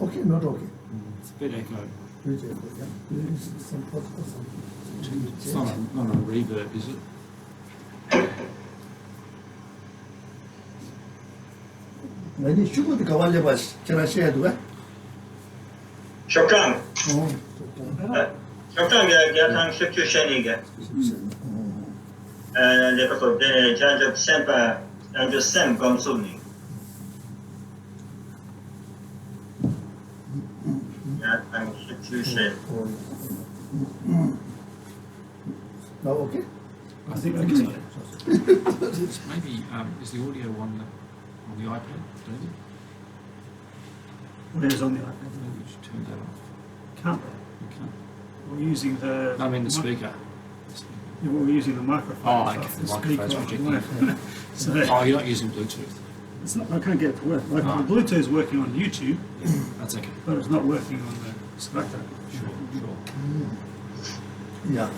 Okay, not okay. It's a bit echo. It's not a reverb, is it? Maybe sugar the Kawali was can I share to it? Shokang. Shokang, Yatang Shukyu Sheniga. And the judge of Sempa and the Sem Gomsuni. Yatang Shukyu Shen. Now, okay? I think maybe is the audio on the iPad? What is on the iPad? Maybe you should turn that off. Can't. You can't. We're using the. I mean the speaker. Yeah, we're using the microphone. Oh, okay. The microphone's projecting. So, oh, you're not using Bluetooth. It's not. I can't get it to work. Like, Oh. the Bluetooth is working on YouTube. That's okay. But it's not working on the speaker. Sure. Yeah.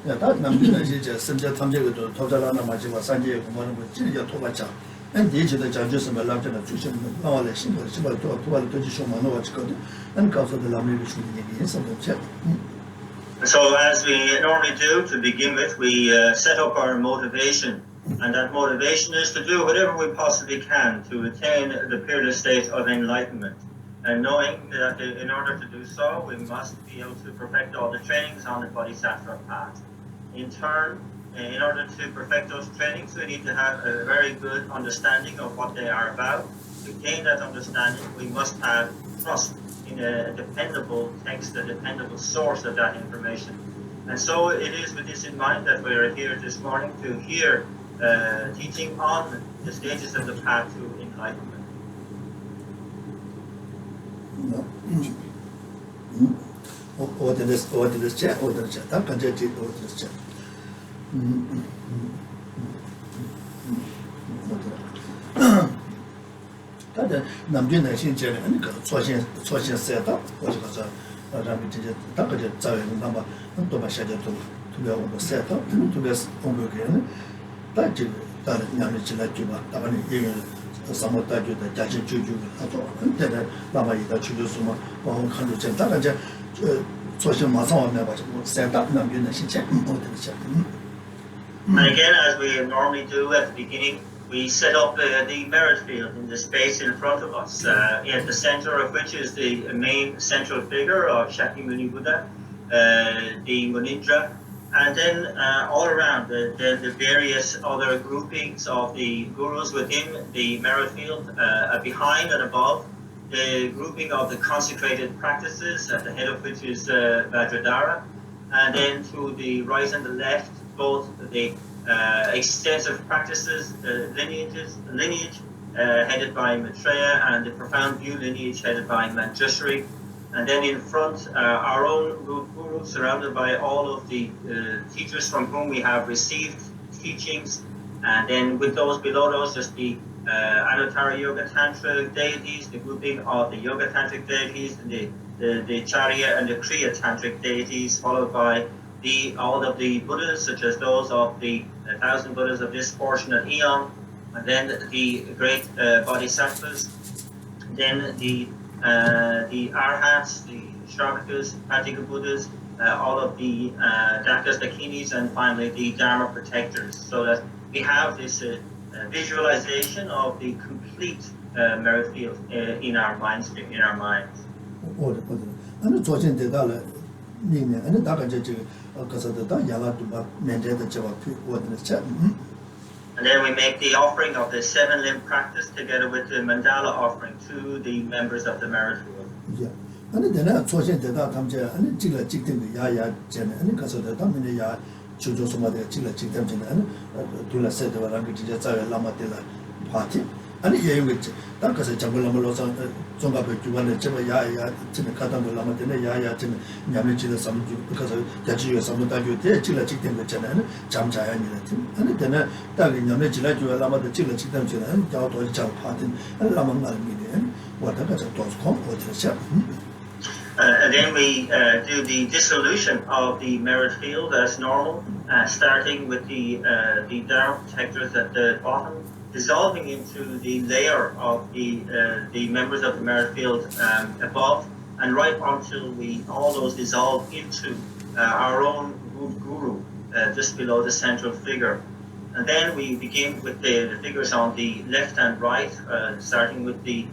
Yeah, that number is some subject to Totalana Majiva Sanjay, one with Jilia Tobacha. And the age of the judges and the Latin Tuition, all the simple to 12 Manova and Council the Lamri, which we need some of them. So, as we normally do to begin with, we set up our motivation. And that motivation is to do whatever we possibly can to attain the peerless state of enlightenment. And knowing that in order to do so, we must be able to perfect all the trainings on the bodhisattva path. In turn, in order to perfect those trainings, we need to have a very good understanding of what they are about. To gain that understanding, we must have trust in a dependable text, a dependable source of that information. And so it is with this in mind that we are here this morning to hear teaching on the stages of the path to enlightenment. What is this chat? What is chat? That can get it over this chat. That Namjin and Jen and Swashin set up, what was a rapid Taka Zarin number, and Tomasha to be able to set up, to be on again. That Namichila Juba, Tabani, some of that the judge Juju, and then Lama Chudusuma, 100 Taka. Set up Namjin and check. And again, as we normally do at the beginning, we set up the merit field in the space in front of us, at the center of which is the main central figure of Shakyamuni Buddha, the Munindra, and then all around the various other groupings of the gurus within the merit field, behind and above, the grouping of the consecrated practices, at the head of which is Vajradhara, and then to the right and the left, both the extensive practices, lineage headed by Maitreya, and the profound view lineage headed by Manjushri. And then in front, our own guru, surrounded by all of the teachers from whom we have received teachings. And then with those below those, just the Anuttara Yoga Tantra deities, the grouping of the Yoga Tantric deities, and the Charya and the Kriya Tantric deities, followed by all of the Buddhas, such as those of the 1,000 Buddhas of this fortunate eon, and then the great Bodhisattvas, then the Arhats, the Shravakas, Pratika Buddhas, all of the Dakas, Dakinis, and finally the Dharma protectors, so that we have this visualization of the complete merit field in our minds. And then we make the offering of the 7-limb practice together with the mandala offering to the members of the merit field. Yeah. And then I saw that Tamja and Chilla Chicken, Yaya, Jen, and Casa de Tamina, Chujo Somada, Chilla Chicken, and Tula said the language Lama de la party. And here which that was a Chambalamalos Zonga Juan, Yaya, Chinakatan, Lama de Yaya, Yamichi, some because that you some of you there, Chilla Chicken, and Chamcha, and then Yamichi, you Lama the Chilla Chicken, and Yauto Chal party, and Lama Median, whatever those come or the and then we do the dissolution of the merit field as normal, starting with the Dharma protectors at the bottom, dissolving into the layer of the members of the merit field above, and right until all those dissolve into our own root guru just below the central figure. And then we begin with the figures on the left and right, starting with the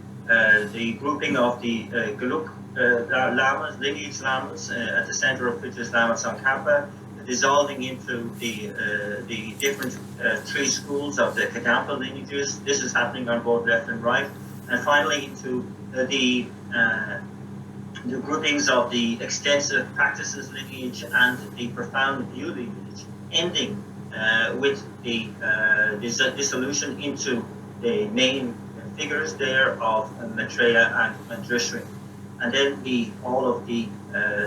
grouping of the Geluk lamas, lineage lamas, at the center of which is Lama Tsongkhapa, dissolving into the different 3 schools of the Kadampa lineages. This is happening on both left and right, and finally into the groupings of the extensive practices lineage and the profound view lineage, ending with the dissolution into the main figures there of Maitreya and Manjushri. And then all of the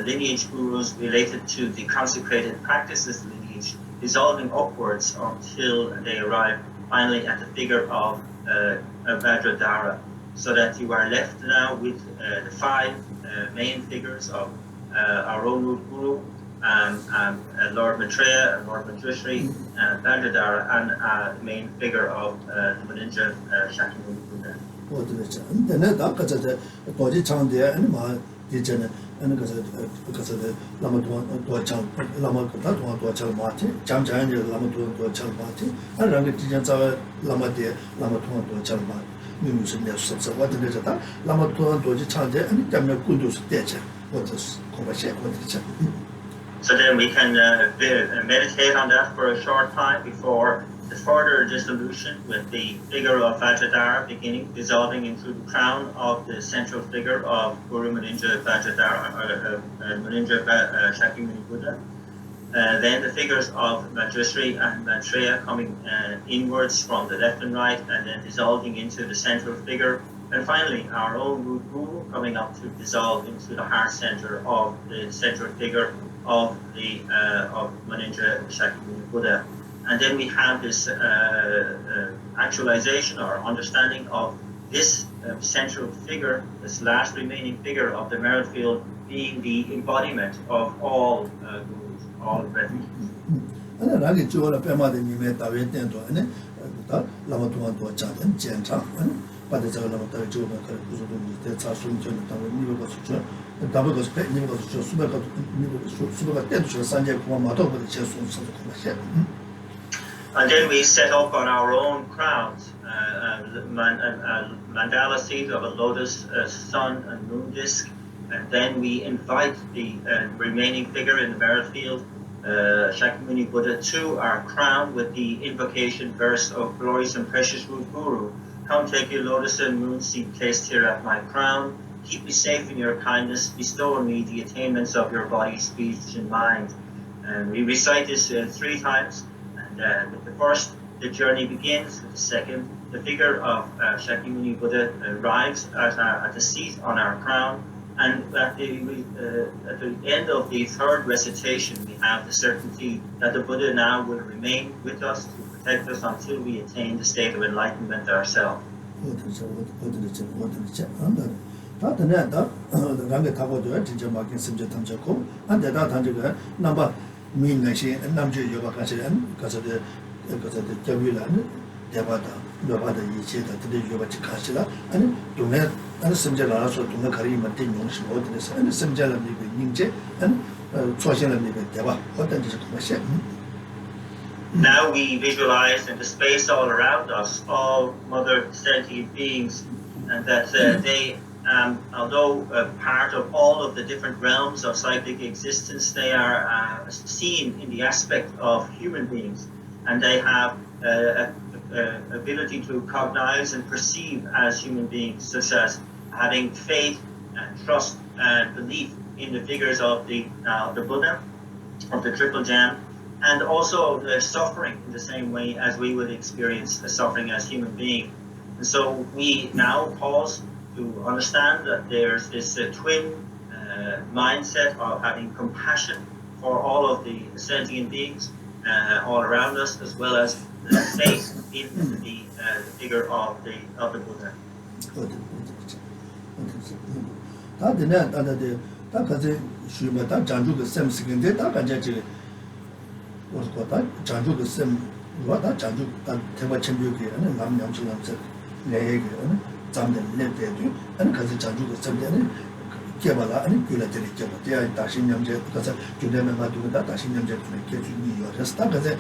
lineage gurus related to the consecrated practices lineage, dissolving upwards until they arrive finally at the figure of Vajradhara, so that you are left now with the 5 main figures of our own root guru, Lord Maitreya, Lord Manjushri, Vajradhara, and the main figure of the Maninja Shakyamuni Buddha. And then that got a body town there and my degenerate and because of the Lamaduan to a child, Lamaduan to a child marty, Jamjan, Lamaduan to a child marty, and Rangajan Lama de Lamaduan to a child marty. Music so what is that? Lamaduan to a child there and Jamna Kundus Deja. What is Kovache? What is it? So then we can meditate on that for a short time before the further dissolution with the figure of Vajradhara beginning, dissolving into the crown of the central figure of Guru Maninja Vajradhara, Maninja Shakyamuni Buddha. Then the figures of Manjushri and Maitreya coming inwards from the left and right, and then dissolving into the central figure. And finally, our own root guru coming up to dissolve into the heart center of the central figure of the of Maninja Shakyamuni Buddha. And then we have this actualization or understanding of this central figure, this last remaining figure of the merit field, being the embodiment of all gurus, all refugees. And then I get you all a Pema de Nimeta Vento and Lamatuan to a chat and Genta, but it's a Lamata Juba, that's our soon to the double goes pet, Nivel Super Tension, Sanjay Kumato, but it's just on some. And then we set up on our own crowns mandala seed of a lotus, sun and moon disk, and then we invite the remaining figure in the merit field, Shakyamuni Buddha, to our crown with the invocation verse of glorious and precious root guru. Come take your lotus and moon seed placed here at my crown. Keep me safe in your kindness. Bestow on me the attainments of your body, speech, and mind. And we recite this 3 times. With the first, the journey begins. With the second, the figure of Shakyamuni Buddha arrives at the seat on our crown. And at the end of the 3rd recitation, we have the certainty that the Buddha now will remain with us to protect us until we attain the state of enlightenment ourselves. Now we visualize in the space all around us all mother sentient beings, and that they, although part of all of the different realms of cyclic existence, they are seen in the aspect of human beings, and they have a ability to cognize and perceive as human beings, such as having faith and trust and belief in the figures of the Buddha, of the Triple Gem, and also the suffering in the same way as we would experience the suffering as human beings. And so we now pause to understand that there's this twin mindset of having compassion for all of the sentient beings all around us, as well as faith in the figure of the Buddha. Kebala and Gulateri Kebata, Tashin Yamjet, because Judemema do that, Tashin Yamjet get to New York. Stuck as a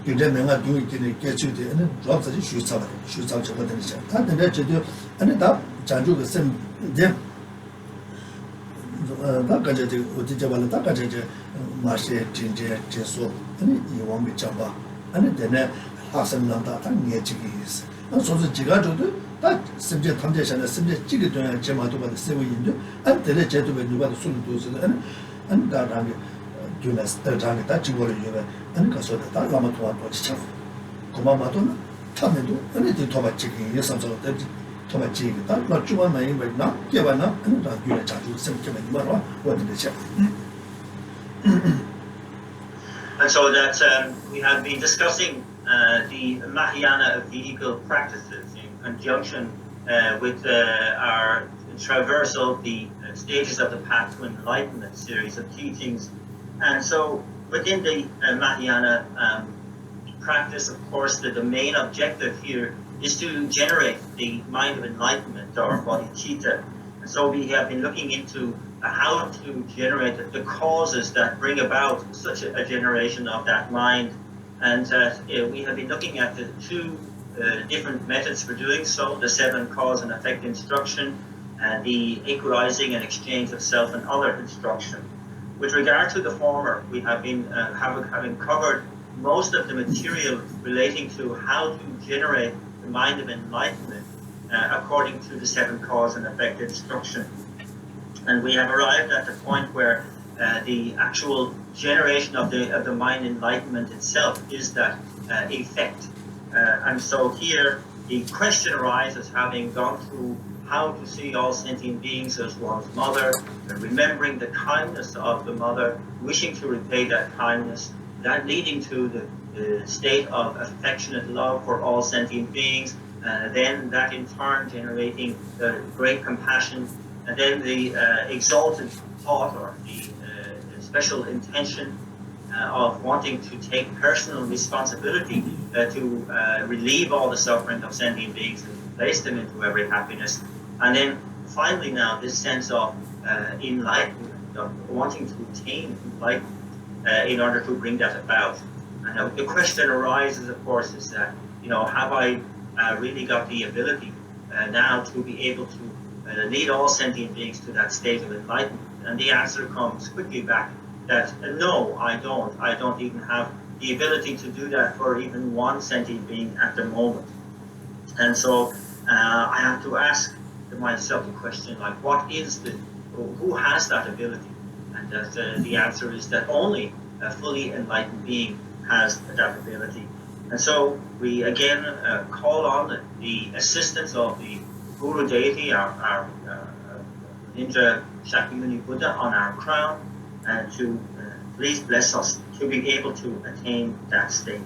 Judemema do it in a get you there and drops the shoots out what they said. And then you do, and it up, Janju the same them. Takaja, Utijabala Takaja, Marshe, Ginger, Jeso, and you won't be Jamba, and then Hassan Lanta, near Chigis. And so the Jigato. That subject foundation, a subject chicken and Jamato by the civil Hindu, and the legend to be what the Sulu and that Junas, the Tang, that you were and Casota, that Lamatua, Comamatona, Tamado, and it did Toma chicken, yes, some sort of that Toma chicken, that not you are my right now, Gavana, and that you are to send Kevin Mara, what did they check? And so that we have been discussing the Mahayana vehicle practices in conjunction with our traversal of the stages of the path to enlightenment series of teachings. And so within the Mahayana practice, of course, the main objective here is to generate the mind of enlightenment, or bodhicitta. And so we have been looking into how to generate the causes that bring about such a generation of that mind. And we have been looking at the two different methods for doing so, the 7 cause and effect instruction, and the equalizing and exchange of self and other instruction. With regard to the former, we have been having covered most of the material relating to how to generate the mind of enlightenment according to the 7 cause and effect instruction. And we have arrived at the point where the actual generation of the mind enlightenment itself is that effect. And so here the question arises, having gone through how to see all sentient beings as one's mother, and remembering the kindness of the mother, wishing to repay that kindness, that leading to the state of affectionate love for all sentient beings, then that in turn generating the great compassion, and then the exalted thought, or the special intention of wanting to take personal responsibility to relieve all the suffering of sentient beings and place them into every happiness. And then finally now this sense of enlightenment, of wanting to attain enlightenment in order to bring that about. And the question arises, of course, is that, have I really got the ability now to be able to lead all sentient beings to that state of enlightenment? And the answer comes quickly back that no, I don't. I don't even have the ability to do that for even one sentient being at the moment. And so I have to ask myself the question, like, who has that ability? And that the answer is that only a fully enlightened being has that ability. And so we again call on the assistance of the Guru deity, our Ninja Shakyamuni Buddha on our crown, and to please bless us to be able to attain that state.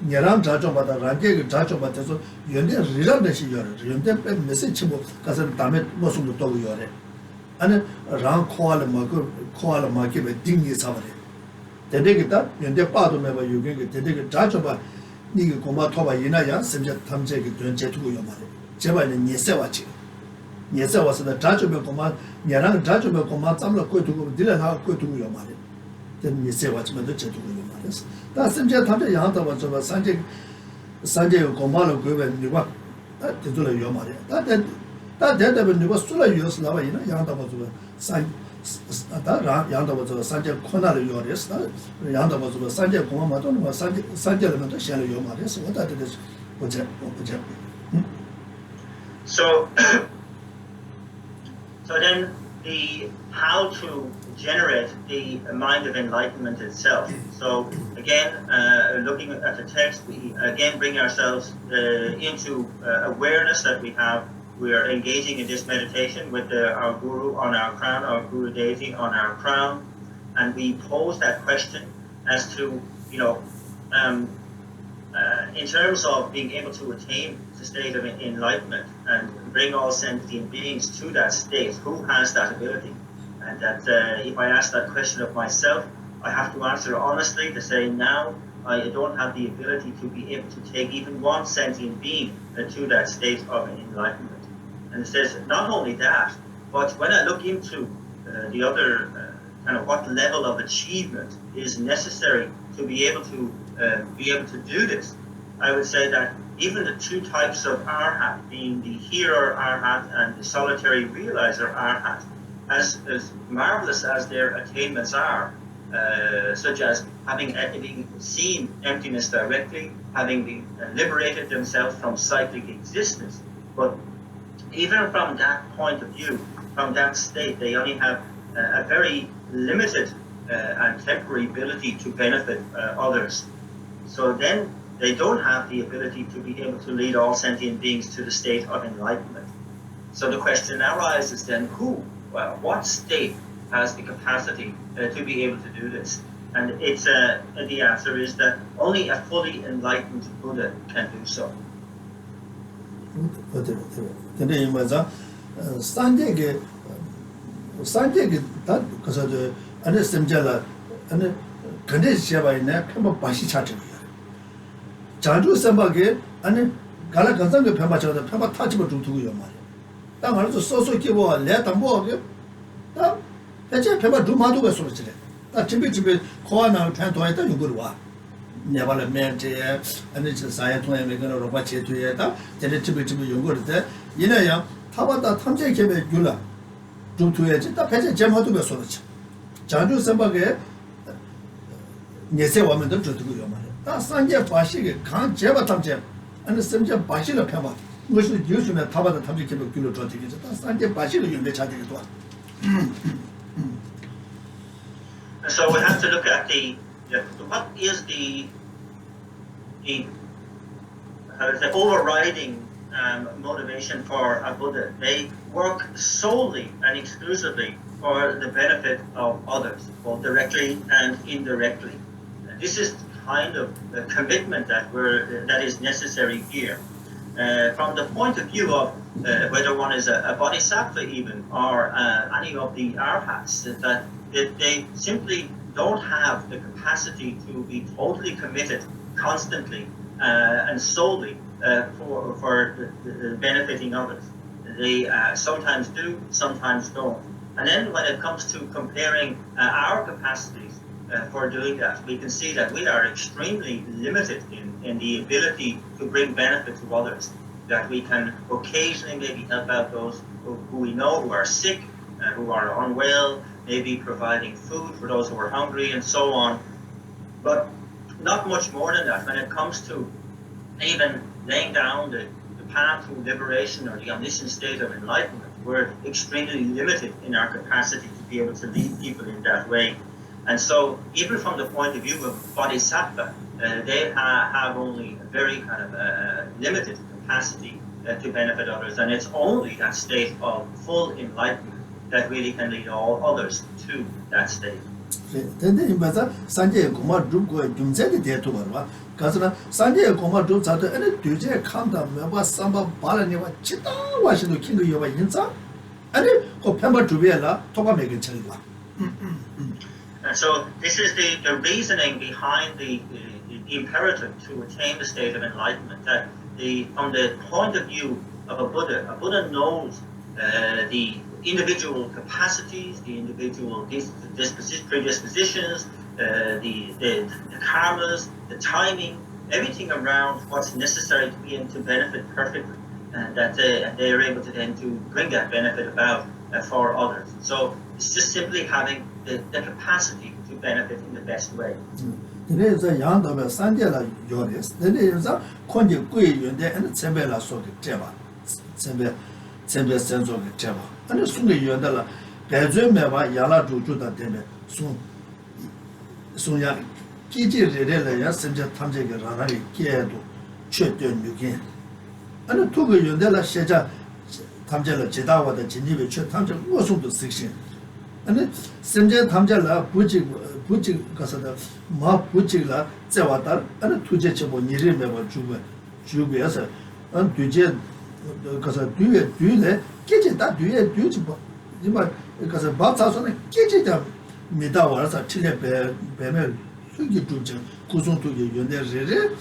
Nyaram Jajo Bata Ranke Jajo Bata so Yonde Riranashi Yore, Yonde message Kasan Damet Mosum to Yore. And Ram Koala Maki Dingy Savare. The Degita, Yonde Pado Meva Yugi, the Jajoba, 니가 고마 토바 이나야 심지어 탐제기 된 제투고 요마래 제발은 예세와지 예세와서다 자주면 고마 냐랑 자주면 고마 짬로 거두고 딜라나 거두고 요마래 된 예세와지면도 제투고 요마래 다 심지어 탐제 양다와 저 산제 고마로 그면 니가 되돌아 요마래 다 대답은 누가 술을 유스나봐 이나 양다와 저 다 양다와 저 산제 코나를 요래서 양다와 저 산제 고마마도 뭐 산제면도 시안을 요마래서 왔다 되서 보자. So then the how to generate the mind of enlightenment itself. So again, looking at the text, we again bring ourselves into awareness that we are engaging in this meditation with our guru on our crown, our guru deity on our crown, and we pose that question as to, in terms of being able to attain the state of enlightenment and bring all sentient beings to that state, who has that ability? And that if I ask that question of myself, I have to answer honestly to say now I don't have the ability to be able to take even one sentient being to that state of enlightenment. And it says not only that, but when I look into the other kind of what level of achievement is necessary to be able to do this, I would say that even the two types of arhat, being the hearer arhat and the solitary realizer arhat, as marvelous as their attainments are, such as having seen emptiness directly, having liberated themselves from cyclic existence, but even from that point of view, from that state, they only have a very limited and temporary ability to benefit others. So then they don't have the ability to be able to lead all sentient beings to the state of enlightenment. So the question arises then, what state has the capacity to be able to do this? And it's the answer is that only a fully enlightened Buddha can do so. 근데 이마자 산제게 다 그래서 안에 semjala 안에 근데 제바이네 펴마 바시 차트야 자주 sem바게 안에 갈아 간상게 펴마 차다 펴마 타지버 좀 두고요 말이야 땅 안에서 소소 끼고 내 담보하게 다 대체 펴마 좀 마두가 소리지래 다 집에 코아나 편도에다 요구를 와 네발에 멘제 아니 저 사회 통해 메가로 로바 제투에다 제대 집에 연구를 때 이내야 타바다 탐제 개별 귤라 좀 두야지 다 배제 제마도 배소르지 자주 선박에 내세 와면도 저두고요 말이야 다 산제 바시게 간 제바 탐제 아니 선제 바시를 펴봐 무슨 요즘에 타바다 탐제 개별 귤로 저되게 다 산제 바시를 연대 차되게 도 So we have to look at what is the overriding motivation for a Buddha. They work solely and exclusively for the benefit of others, both directly and indirectly. This is kind of the commitment that is necessary here. From the point of view of whether one is a bodhisattva even, or any of the arhats, that they simply don't have the capacity to be totally committed constantly and solely for benefiting others. They sometimes do, sometimes don't. And then when it comes to comparing our capacities for doing that, we can see that we are extremely limited in the ability to bring benefit to others. That we can occasionally maybe help out those who we know who are sick, who are unwell, maybe providing food for those who are hungry and so on. But not much more than that when it comes to even laying down the path to liberation or the omniscient state of enlightenment. We're extremely limited in our capacity to be able to lead people in that way. And so even from the point of view of bodhisattva, they have only a very kind of limited capacity to benefit others. And it's only that state of full enlightenment that really can lead all others to that state. 근데 이마자 산제 고마 두고 좀제데 대토 봐. 가서나 산제 고마 두 자도 아니 뒤제 칸다 메바 삼바 바라니와 치다 와시도 킹거 요바 인자 아니 그 편바 주베라 토가 메게 찰과. And so this is the reasoning behind the imperative to attain the state of enlightenment. That from the point of view of a Buddha knows the individual capacities, the individual predispositions, the karmas, the timing, everything around what's necessary to be able to benefit perfectly, and that they are able to then to bring that benefit about for others. So it's just simply having the capacity to benefit in the best way. There is a young of a Sandela Yoris, there is a Konji Gui and Sembela Soki Jeva, Sembe sense of Jeva. And the Sunday Yondela, Gazumeva Yala Jujuda Deme, Sunya Kiji Rela, Senja Tamjek Ranari, Kiedo, Cheton Yukin. And the Tugu Yondela Sheja Tamjela Jedawa, the Geneva Chet Tamja was on the 16. And then Senja Tamjala, Puchi Casada, Ma Puchila, Zewatar, and Tujechabo Nirima Jubiasa, and Tuje Casa Due, get it that Due, because a Batas on a get it up. Midawas are Chile Bemel, Sugi Juja, Kuzun to Yonder,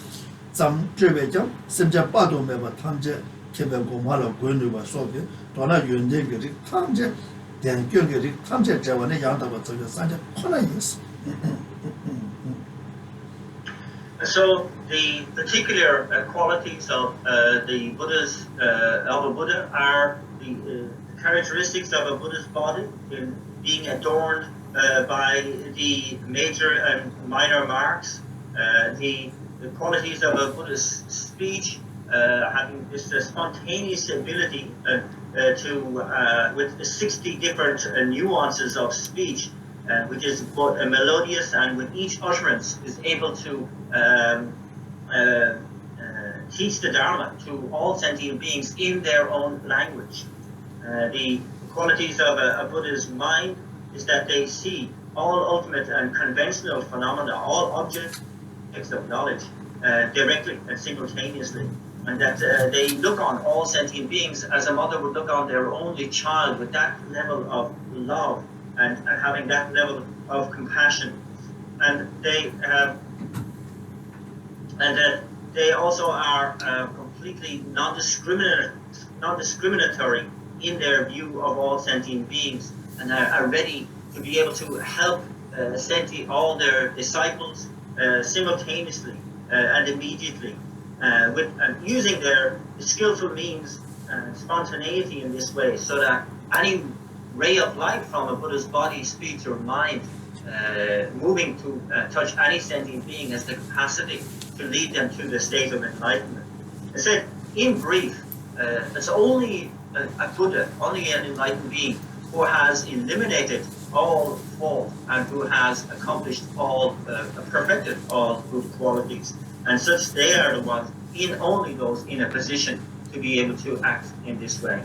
some Trebejam, Semja Bado Meva Tanja, Quebec Mala, Gwenuba Soviet, Donna Yundeg, Tanja, then Gyuri, Tanja Javane Yanda was the Sanja, Colonies. So the particular qualities of the Buddha's of a Buddha are the characteristics of a Buddha's body in being adorned by the major and minor marks, the qualities of a Buddha's speech, having this spontaneous ability with 60 different nuances of speech, which is both melodious and with each utterance is able to teach the Dharma to all sentient beings in their own language. The qualities of a Buddha's mind is that they see all ultimate and conventional phenomena, all objects of knowledge, directly and simultaneously, and that they look on all sentient beings as a mother would look on their only child, with that level of love and having that level of compassion. And they also are completely non-discriminatory in their view of all sentient beings, and are ready to be able to help all their disciples simultaneously and immediately, using their skillful means and spontaneity in this way, so that any ray of light from a Buddha's body, speech, or mind moving to touch any sentient being has the capacity to lead them to the state of enlightenment. I said, in brief, it's only a Buddha, only an enlightened being, who has eliminated all fault and who has accomplished perfected all good qualities. And such they are the ones, only those in a position to be able to act in this way.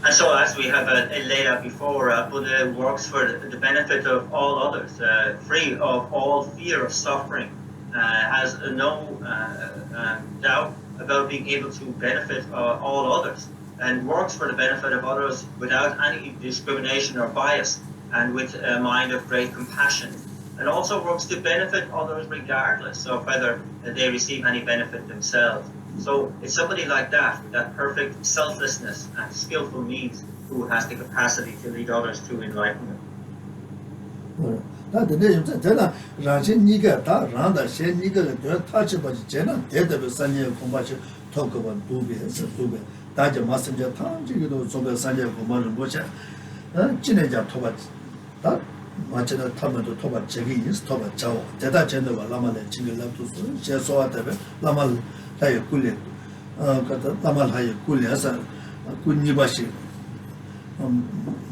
And so, as we have laid out before, Buddha works for the benefit of all others, free of all fear of suffering, has no doubt about being able to benefit all others, and works for the benefit of others without any discrimination or bias, and with a mind of great compassion, and also works to benefit others regardless of whether they receive any benefit themselves. So it's somebody like that, with that perfect selflessness and skillful means, who has the capacity to lead others to enlightenment.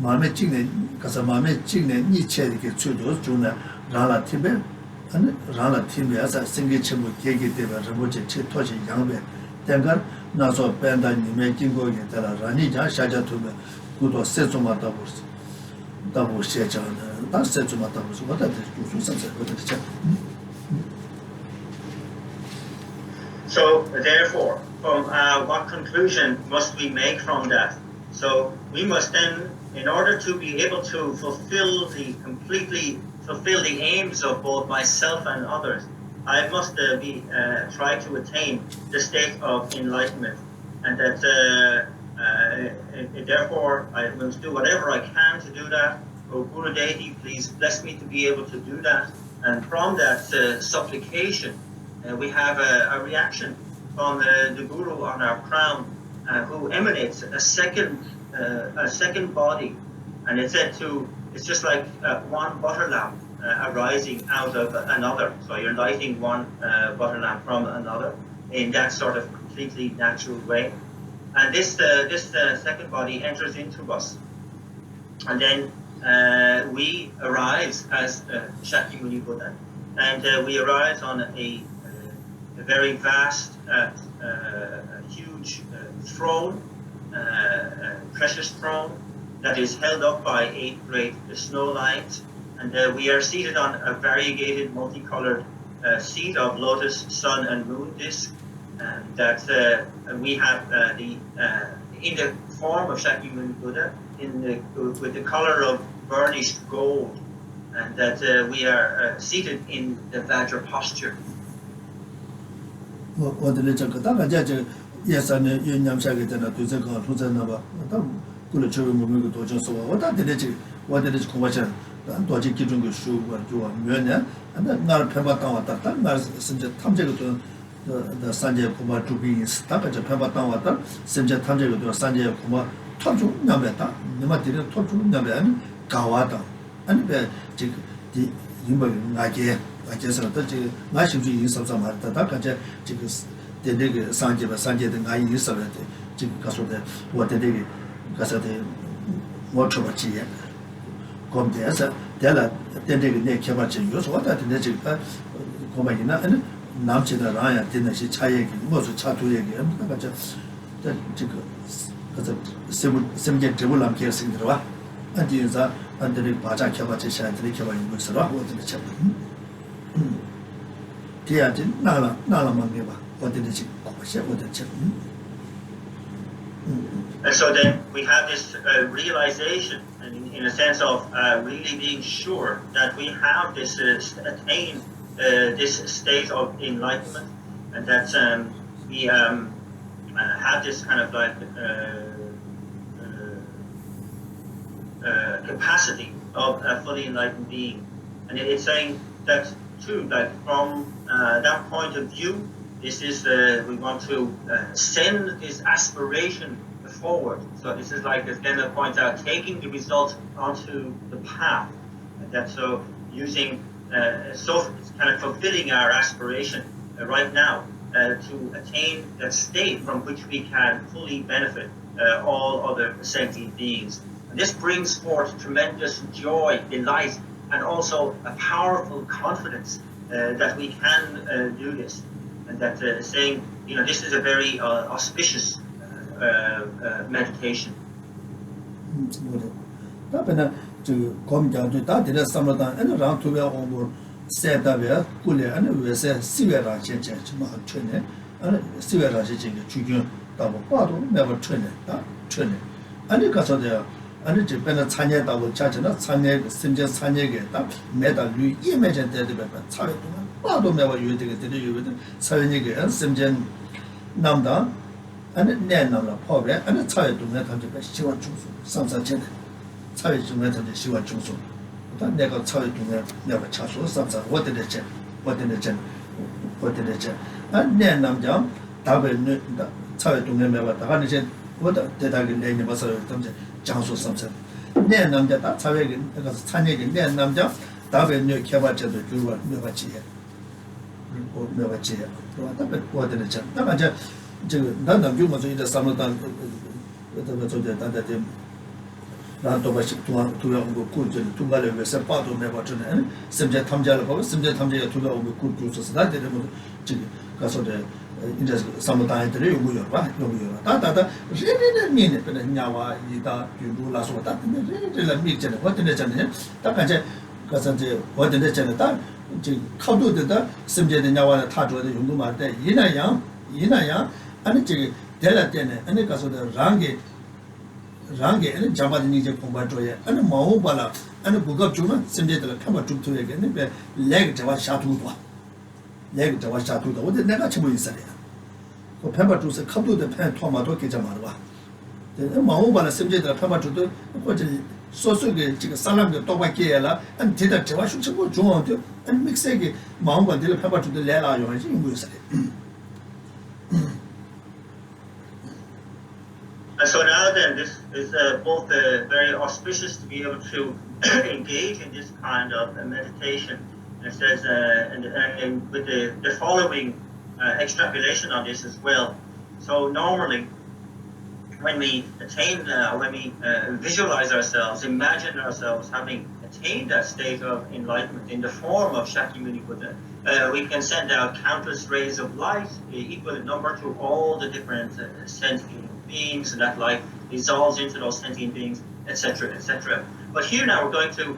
Mame Ching, Casamame Ching, Nietzsche, Chudos, Juna, Rala Tibe, and Rala Tibe as a single chimu, Kegi, Ramoche, Toshi, Yangbe, Tengar, Naso Benda, Nimekingo, Ranija, Shaja Tube, Kudo Setsumatabus, Dabu Shecha, that's Setsumatabus, what that is, So therefore, from what conclusion must we make from that? So we must then, in order to be able to completely fulfill the aims of both myself and others, I must try to attain the state of enlightenment, and that therefore I must do whatever I can to do that. Oh, Guru Deity, please bless me to be able to do that. And from that supplication, we have a reaction from the Guru on our crown, who emanates a second body, and it's just like one butter lamp arising out of another. So you're lighting one butter lamp from another in that sort of completely natural way, and this second body enters into us, and then we arise as Shakyamuni Buddha, and we arise on a very vast, huge throne, precious throne that is held up by 8 great snow lights, and we are seated on a variegated, multicolored seat of lotus, sun, and moon disc, and that we have in the form of Shakyamuni Buddha, with the color of burnished gold, and that we are seated in the Vajra posture. the Sanjay Kumar to be stuck at the Pembatawata, Sanjay Tamja to Sanjay Kumar, Toju Nabeta, Nimatiri Toju Naban, Kawata, and the Yumba I guess I should be in some Tataka, the Sanjay, the guy is because of the what they did, because of the watch of a chia. Come there, Della, then they make Kamachi, use what at the Nejik, Komayina, and Namchina Ryan, didn't she Chayaki, was a Chatu again, because of Simjek Jebulam Kirs in the Ra, and use that under the Baja Kamachi and the Kamachi was a in the chapel. Tiatin, Nala Mangiva, what did she share with the chapel? And so then we have this realization, and in a sense of really being sure that we have this attained this state of enlightenment, and that we have this kind of like capacity of a fully enlightened being. And it's saying that too, that from that point of view, this is we want to send this aspiration forward. So this is like, as Daniel points out, taking the result onto the path. And that's so using, so it's kind of fulfilling our aspiration right now to attain that state from which we can fully benefit all other sentient beings. And this brings forth tremendous joy, delight, and also a powerful confidence that we can do this. And that saying, you know, this is a very auspicious meditation. To come down to that, there's some of them, and around to where over said that we are fully and we say Sivera change, training, and Sivera changing, children, double bottle, never training, and because of the and it's been a Tanya double charge, not Tanya, Simja Tanya get up, made a new image and dead, but Tanya, bottle never you take it to you with Tanya and Simjan Namda. And then number power and a child to let her to she was some such a child to let her she was chosen. But never child to never charge or something. What did the check? What did the check? What did the check? And then I'm down, double child to remember the 100 what did I get was a Johnson something. Then I'm that Tavagin, because Tanya, then I'm down, double new Kavacha the Jura, never cheer. Or never cheer. What did the check? 난 남규만 이제 삼로단 그것도 나도 같이 두려운 거 꾸준히 두가를 위해서 빠도 내가 전에 심지어 탐자를 보고 심지어 탐자가 두려운 거 꾸준히 나한테 뭐 지금 가서도 이제 삼로단들이 요구요 봐 요구요 다다다 리리리니 그냥 냐와 이다 유루라서 다 리리리라 미잖아 어떻게 되잖아요 딱 이제 가서 이제 어떻게 되잖아 딱 이제 카도되다 심지어 냐와는 타줘도 용도 말때 이나양 이나야 아니 저기 대라 때네 아니 가서 랑게 and Jabadi Combatroya, and Mahobala, and a book of Juma, Simulator, come to again, leg Java Shatuba. Leg Java Shatuba, what the Nagachimu is there. For Pemba to come to the pen tomato Kijamarwa. The Mahobala Simulator, Pemba to do what so Salam the Tobakiela, and Tita Javashu John, and mix again, Mahoma de Pemba to the Lela, you say. And so now then, this is both very auspicious to be able to engage in this kind of meditation. And it says, and with the following extrapolation on this as well. So normally, when we attain, when we visualize ourselves, imagine ourselves having attained that state of enlightenment in the form of Shakyamuni Buddha, we can send out countless rays of light, equal in number to all the different sentient beings, and that light dissolves into those sentient beings, etc., etc. But here now we're going to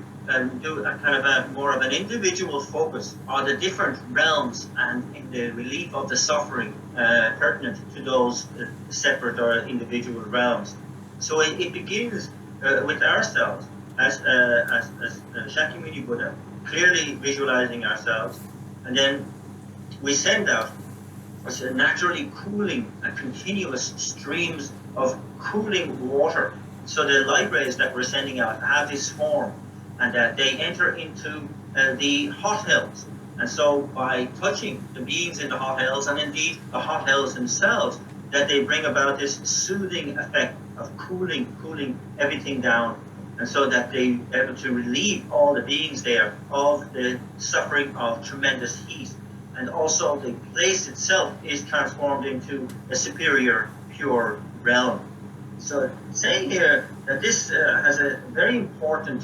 do a kind of a more of an individual focus on the different realms and in the relief of the suffering pertinent to those separate or individual realms. So it begins with ourselves as Shakyamuni Buddha, clearly visualizing ourselves, and then we send out naturally cooling and continuous streams of cooling water. So the light rays that we're sending out have this form, and they enter into the hot hells. And so by touching the beings in the hot hells, and indeed the hot hells themselves, that they bring about this soothing effect of cooling everything down, and so that they're able to relieve all the beings there of the suffering of tremendous heat. And also the place itself is transformed into a superior, pure realm. So saying here that this has a very important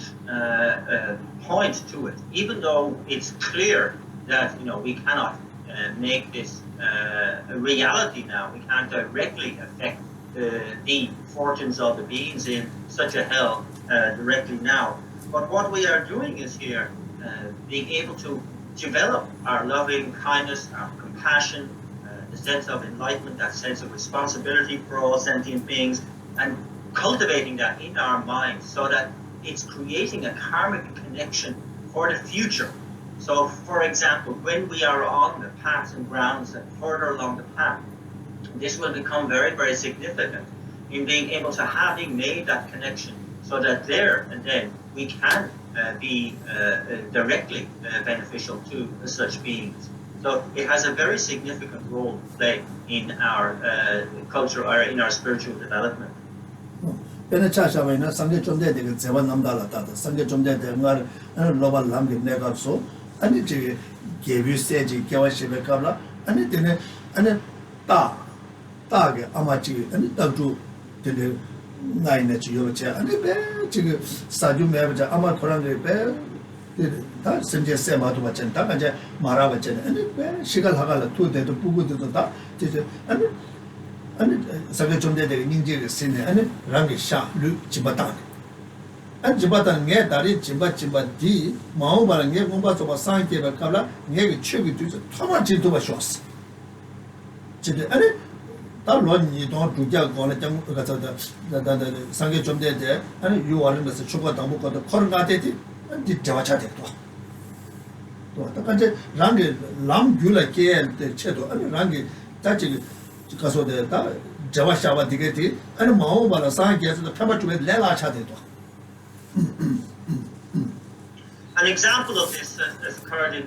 point to it, even though it's clear that we cannot make this a reality now. We can't directly affect the fortunes of the beings in such a hell directly now. But what we are doing is here being able to develop our loving kindness, our compassion, the sense of enlightenment, that sense of responsibility for all sentient beings, and cultivating that in our minds so that it's creating a karmic connection for the future. So, for example, when we are on the paths and grounds and further along the path, this will become very, very significant in being able to having made that connection so that there and then we can be directly beneficial to such beings. So it has a very significant role to play in our culture or in our spiritual development. Pena chashavayna sangye chomde de zewa namdala tata sangye chomde de ngar loba lamge nega so ani je gebu seji gewa shebe kabla ani tene ani ta ge amachi ani tagju de ngai ne chi yo che ani be chi saju me ba amar khorang be 다 심지어 세마도 맞잖아. 다 이제 말아 봤잖아. 아니 왜 시간 하가라 투데도 부구도 다 이제 아니 사게 좀 되게 닝지게 쓰네. 아니 랑게 샤루 지바다. 안 지바다 게 다리 지바디 마오바랑 게 공부서 봐 상계가 갑라 게 취기 뒤서 토마지도 봐 쇼스. 이제 아니 다 런이 또 두자 거는 좀 가서 다 상계 좀 되게 아니 요하면서 추가 당부거든 코로나 때지 디 자와차대 또 딱한테 랑게 람귤라 게한테 체도 아니 랑게 다지 가서데 다 자와샤바 디게티 아니 마오바라 사게서 타바주에 레라차대 또 An example of this has occurred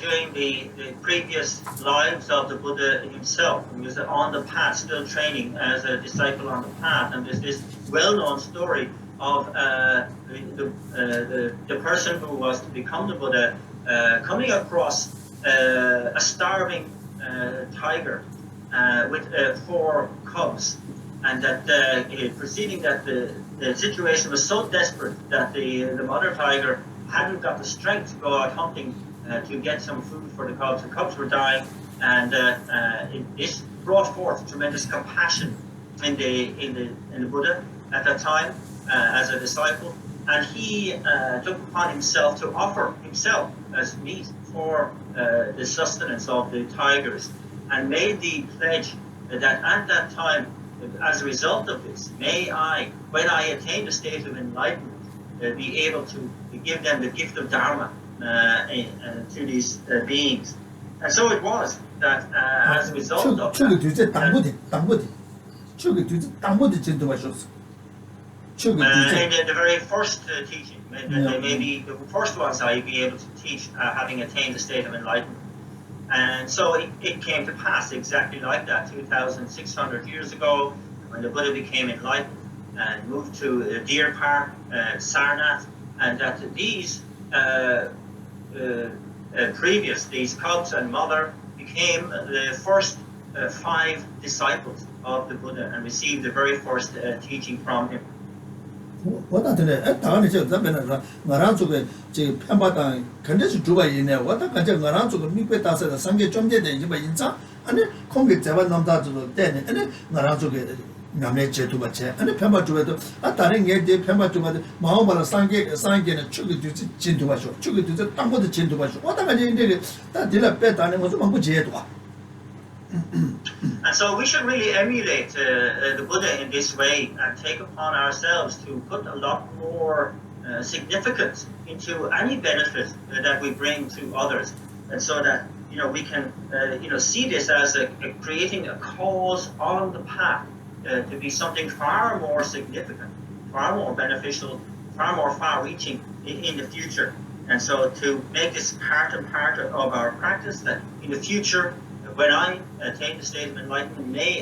during the previous lives of the Buddha himself. He was on the path, still training as a disciple on the path, and there's this well-known story of the person who was to become the Buddha coming across a starving tiger with 4 cubs, and that perceiving that the situation was so desperate that the mother tiger hadn't got the strength to go out hunting to get some food for the cubs. The cubs were dying, and this brought forth tremendous compassion in the Buddha at that time. As a disciple, and he took upon himself to offer himself as meat for the sustenance of the tigers. and made the pledge that at that time, as a result of this, may I, when I attain the state of enlightenment, be able to give them the gift of Dharma to these beings. And so it was that as a result of that, in the very first teaching, maybe the first ones I'd be able to teach having attained the state of enlightenment. And so it came to pass exactly like that, 2,600 years ago, when the Buddha became enlightened and moved to Deer Park, Sarnath, and that these these cubs and mother became the first 5 disciples of the Buddha and received the very first teaching from him. What I did, at the honest of the Maranzo, Pambatan, condition to buy in there, what I can tell Maranzo, Mipeta, the Sange Jom did in Insa, and then Congress 7 numbers to 10, and then Maranzo Nameche to Bache, and the Pemba to it, at Taring, the Pemba to Mahoma Sange, Sange, and Chugu to Chin to Basho, Chugu to the Tango to Chin to Basho. What I did, that did a bet and was Mamujetwa. And so we should really emulate the Buddha in this way and take upon ourselves to put a lot more significance into any benefit that we bring to others, and so that we can see this as creating a cause on the path to be something far more significant, far more beneficial, far more far-reaching in the future. And so to make this part and part of our practice, that in the future, when I attain the state of enlightenment, may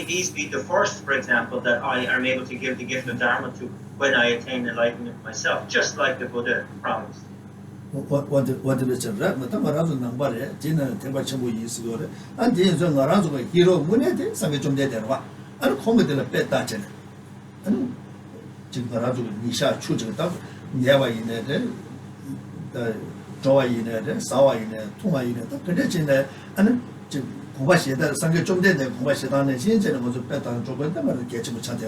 these be the first, for example, that I am able to give the gift of Dharma to when I attain enlightenment myself, just like the Buddha promised. What did it say? Matamarazan number, Tina Tebachamu is good, and Dinzo Narazo, hero, Munete, Samijum de Derwa, and Comet Pet Dachin. And Jimarazu, Nisha, Chuja, Yava in the Joy in it, Sawa in it, Tuma in it, Prediction there, and Kubashi, that Sange Jumde, Kubashidan, and Jinja was a better and Job, and get him a chant.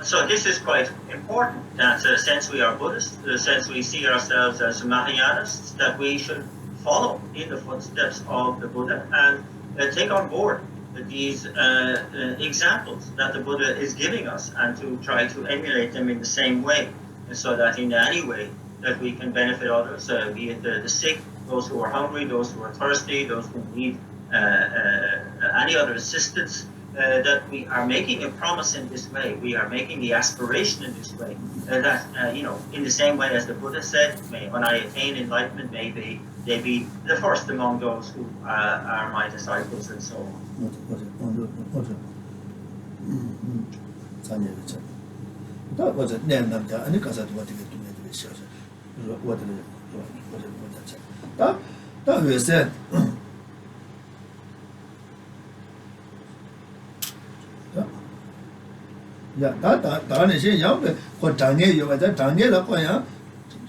So this is quite important, that since we are Buddhists, since we see ourselves as Mahayanists, that we should follow in the footsteps of the Buddha and take on board these examples that the Buddha is giving us, and to try to emulate them in the same way, so that in any way that we can benefit others, be it the sick, those who are hungry, those who are thirsty, those who need any other assistance, that we are making a promise in this way, we are making the aspiration in this way, that, in the same way as the Buddha said, when I attain enlightenment, may they be the first among those who are my disciples, and so on. That was a name of the Anikasa, what did it do? What that we said. Yeah, that is young, what Daniel, you were that Daniel,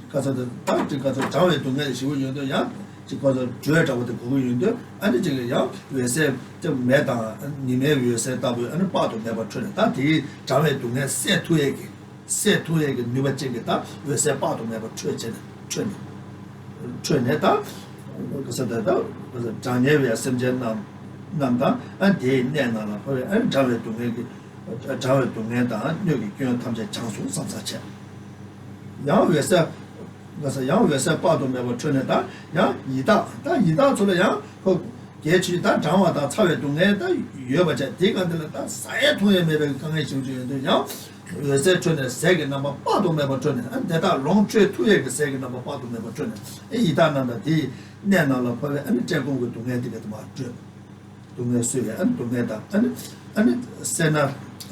because of the because of Tower to get you do young, because of Georgia with the Guru, and the young, we said the meta, and you said W and a part of never train. That is Tower to get set to egg, never check it up, we said part of never train it up, because of that was a Daniel, Simjan Nanda, and the Nana, and Tower to make it. Travel to Neda, New Tamja Chansu, Sansache. Young we said, was a young we said part of never Trinidad, young Ida to the young who get you that town that travel to Neda, you ever take until that side to maybe connection to the young. We said to the second number part of never Trinidad, and that are long trip to the second number part of never Trinidad. Ida number D, Nana, and Jago to Neda to my trip. To Nessia and to Neda, and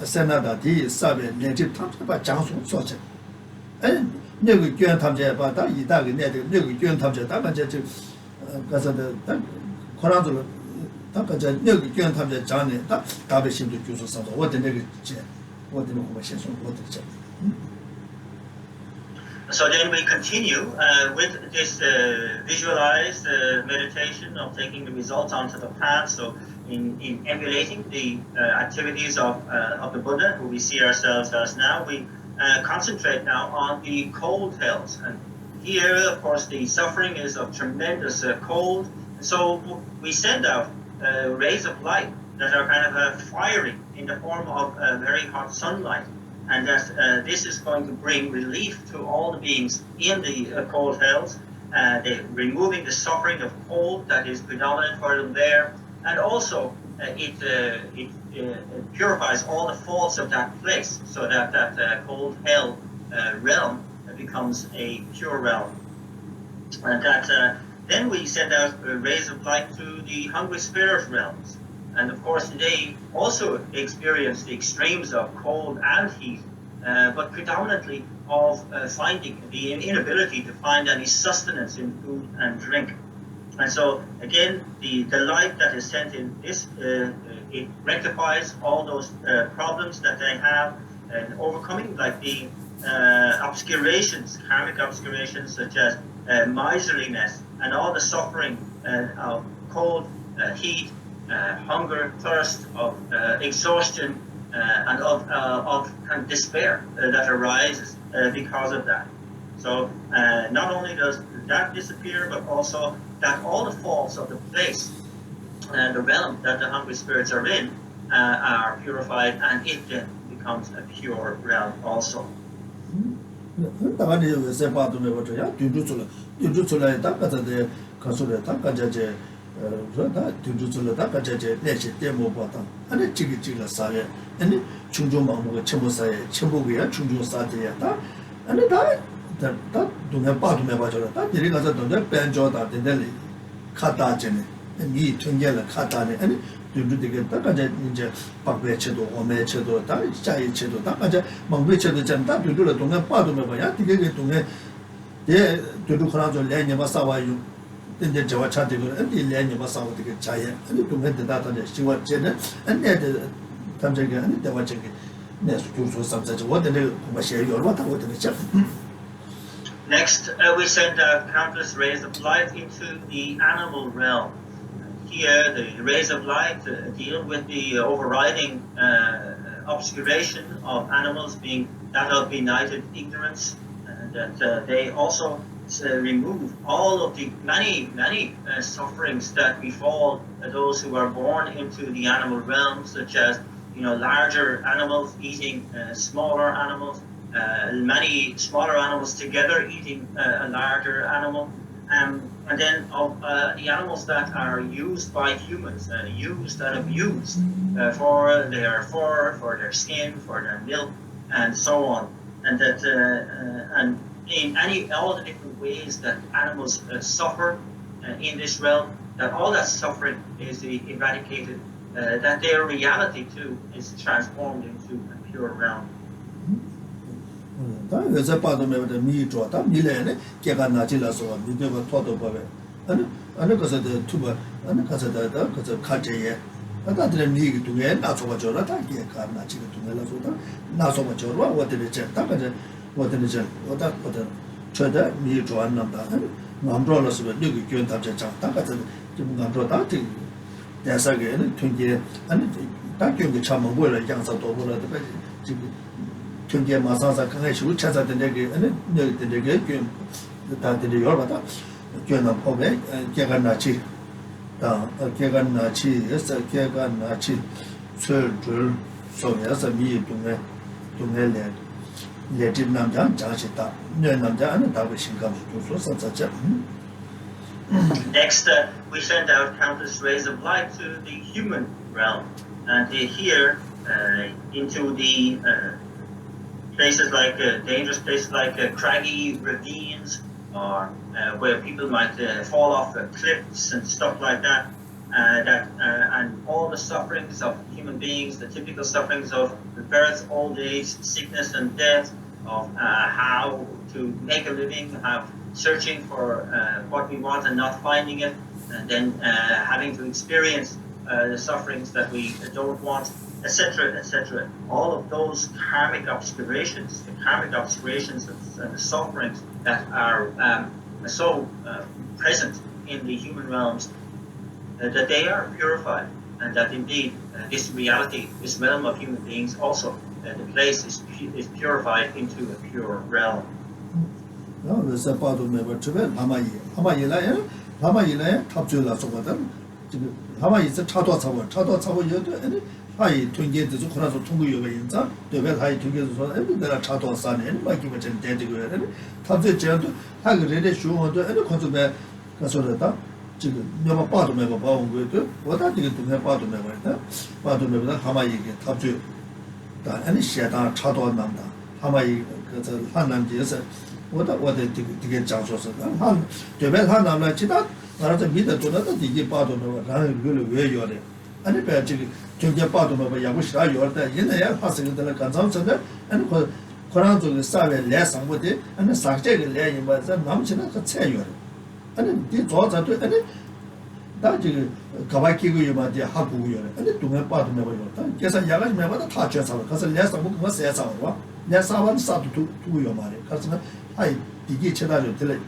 Senada di Sabe native talks about Johnson Socha. And New Guan Tamja about that, you dug in native New Guan Tamja, Takaja, because of the Koranzo, Takaja, New Guan Tamja, Johnny, that Tabishim to Juso Santa, what the negative, what the conversation, what the check. So then we continue with this visualized meditation of taking the results onto the path. So in emulating the activities of the Buddha, who we see ourselves as now, we concentrate now on the cold hells. And here, of course, the suffering is of tremendous cold, So we send out rays of light that are kind of fiery in the form of very hot sunlight, and that this is going to bring relief to all the beings in the cold hells, removing the suffering of cold that is predominant for them there, and also it purifies all the faults of that place, so that that cold hell realm becomes a pure realm. And that then we send out rays of light to the hungry spirit realms. And of course they also experience the extremes of cold and heat, but predominantly of finding the inability to find any sustenance in food and drink. And so again, the light that is sent in this, it rectifies all those problems that they have, and overcoming like the obscurations, karmic obscurations such as miserliness and all the suffering of cold, heat, hunger, thirst, of exhaustion, and of kind of despair that arises because of that. So not only does that disappear, but also that all the faults of the place, the realm that the hungry spirits are in, are purified, and it then becomes a pure realm also. Next, we send countless rays of light into the animal realm. Here, the rays of light deal with the overriding obscuration of animals, being that of benighted ignorance, and that they also remove all of the many sufferings that befall those who are born into the animal realm, such as larger animals eating smaller animals, many smaller animals together eating a larger animal, and then of the animals that are used by humans, used and abused for their fur, for their skin, for their milk, and so on, and that and in all the different ways that animals suffer in this realm, that all that suffering is eradicated, that their reality too is transformed into a pure realm. Next, we send out countless rays of light to the human realm, and here into the places like dangerous places like craggy ravines, or where people might fall off cliffs and stuff like that. And all the sufferings of human beings, the typical sufferings of birth, old age, sickness, and death, of how to make a living, how searching for what we want and not finding it, and then having to experience the sufferings that we don't want, etc., etc. All of those karmic obscurations, and the sufferings that are so present in the human realms, that they are purified, and that indeed this reality, this realm of human beings also, the place is purified into a pure realm. 하마이네 탑주라 저거든 지금 하마이 있어 차도 차고 여도 아니 하이 통계도 좀 그래서 통구 요가 인자 되게 하이 통계도 아니 내가 차도 싸네 막기가 전 되고 아니 탑주 제도 하그 레레 쇼도 아니 컨트베 가서다 지금 내가 봐도 내가 봐온 거도 뭐다 되게 동네 봐도 내가 하마이게 탑주 다 아니 시다 차도 남다 하마이 그저 한남지에서我的这个讲说是，他对面他拿来其他，拿着米的多，那地巴多那个，然后有了越要的，俺那边这个中间巴多那个也不是啥要的，现在也发生的那个刚真的，俺可能这个三月来上不的，俺那上这个来因为咱拿不起那个菜要的，俺那地早早对，俺那那这个搞完几个月嘛的还不要的，俺那东边巴多那个要，但加上两个月嘛的他缺少了，可是来上不跟我三上了，来上完啥都要嘛的，可是呢。还第几期待就得了，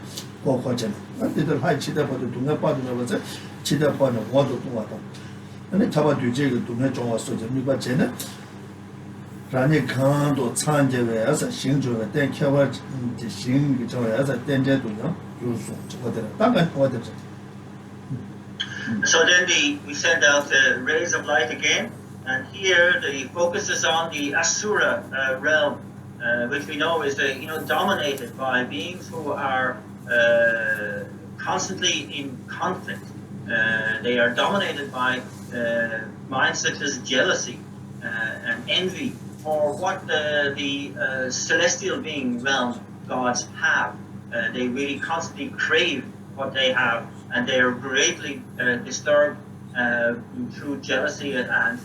高考进来，那这个还期待或者东南巴的那个期待巴的我都懂啊的，那他把对这个东南讲话说的，你把真的，让你看到参加的还是新竹的，但开发的新的这还是点点都样，有说我的，大概我的这。So then we send out the rays of light again, and here the focus is on the Asura realm. Which we know is dominated by beings who are constantly in conflict. They are dominated by minds such as jealousy and envy for what the celestial being realm gods have. They really constantly crave what they have, and they are greatly disturbed through jealousy and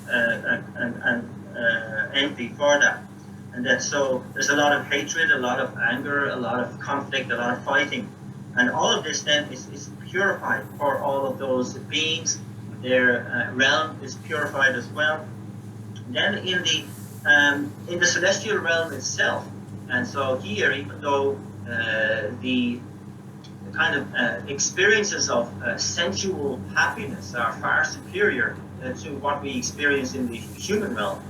envy for that. And then so there's a lot of hatred, a lot of anger, a lot of conflict, a lot of fighting. And all of this then is purified for all of those beings. Their realm is purified as well. And then in the celestial realm itself, and so here, even though the kind of experiences of sensual happiness are far superior to what we experience in the human realm,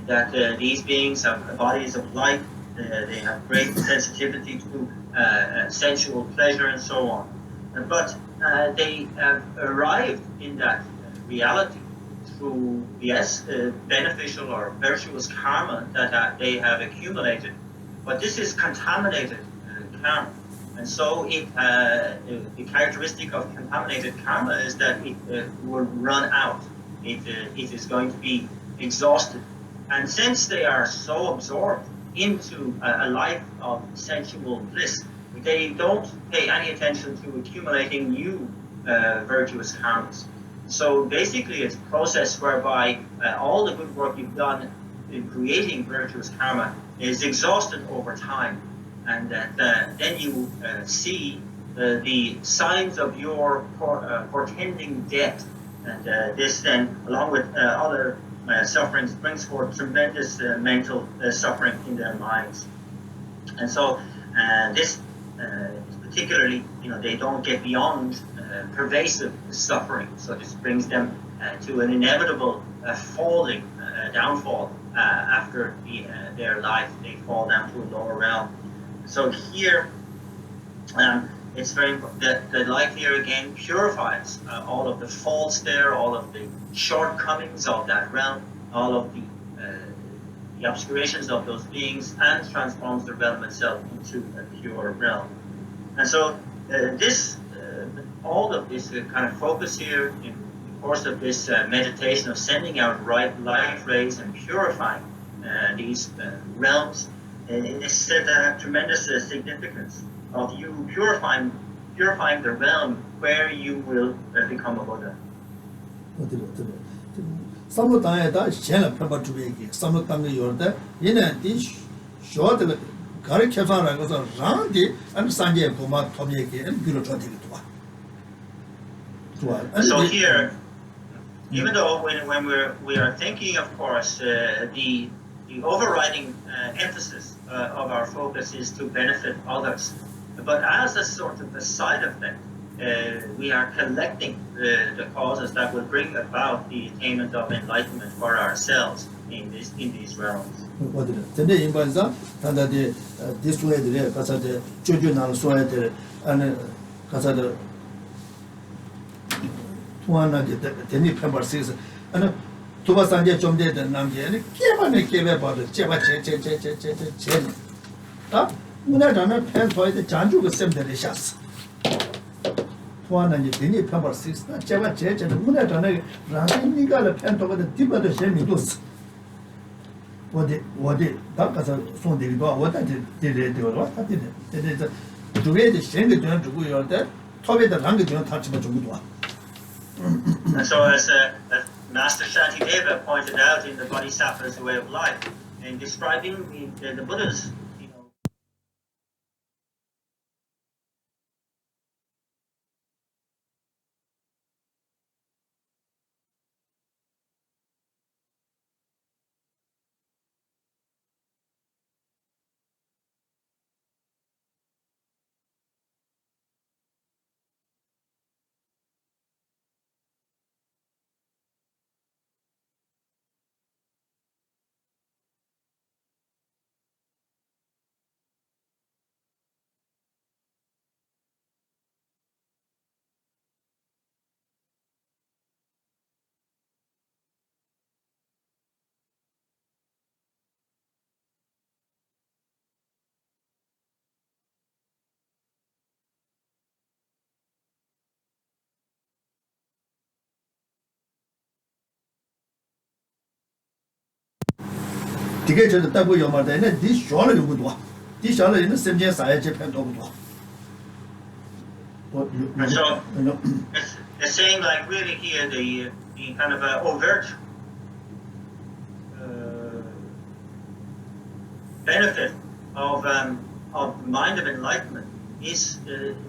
that these beings have bodies of light, they have great sensitivity to sensual pleasure and so on. But they have arrived in that reality through, yes, beneficial or virtuous karma that they have accumulated. But this is contaminated karma. And so the characteristic of contaminated karma is that it will run out. It is going to be exhausted. And since they are so absorbed into a life of sensual bliss, they don't pay any attention to accumulating new virtuous karmas. So basically it's a process whereby all the good work you've done in creating virtuous karma is exhausted over time. And then you see the signs of your portending death. And this then, along with other sufferings, brings forth tremendous mental suffering in their minds. And so this particularly, they don't get beyond pervasive suffering. So this brings them to an inevitable falling, downfall after their life. They fall down to a lower realm. So here, it's very important that the light here again purifies all of the faults there, all of the shortcomings of that realm, all of the obscurations of those beings, and transforms the realm itself into a pure realm. And so all of this kind of focus here in the course of this meditation of sending out light rays and purifying these realms, it said that tremendous significance of you purifying the realm where you will become a Buddha. So here, even though when we are thinking, of course, the overriding emphasis of our focus is to benefit others, but as a sort of a side effect, we are collecting the causes that will bring about the attainment of enlightenment for ourselves in these realms. 통화나게 되니 펜버스에서 아니 도바산제 좀 되던 남자는 개만에 개배봐도 제가 제 아? 문화자는 펜토에도 잔주고 셈들이 샷스 통화나게 되니 펜버스에서 제가 제는 문화자는 라니가를 펜토가 뒤바도 재미도스 어디 닦아서 손대기도 하고 데려와 왔다데 데려서 두개의 생게 되는 두고 열때 톱에다 랑게 되는 타치만 주고도 와. And so, as Master Shantideva pointed out in the Bodhisattva's way of life, in describing the Buddha's, 되게 저도 따고 요마다네 디 쇼를 요구도 와. 디 쇼를 있는 셈제 사야제 펜도도 와. and so it's saying like really here the kind of overt benefit of the mind of enlightenment is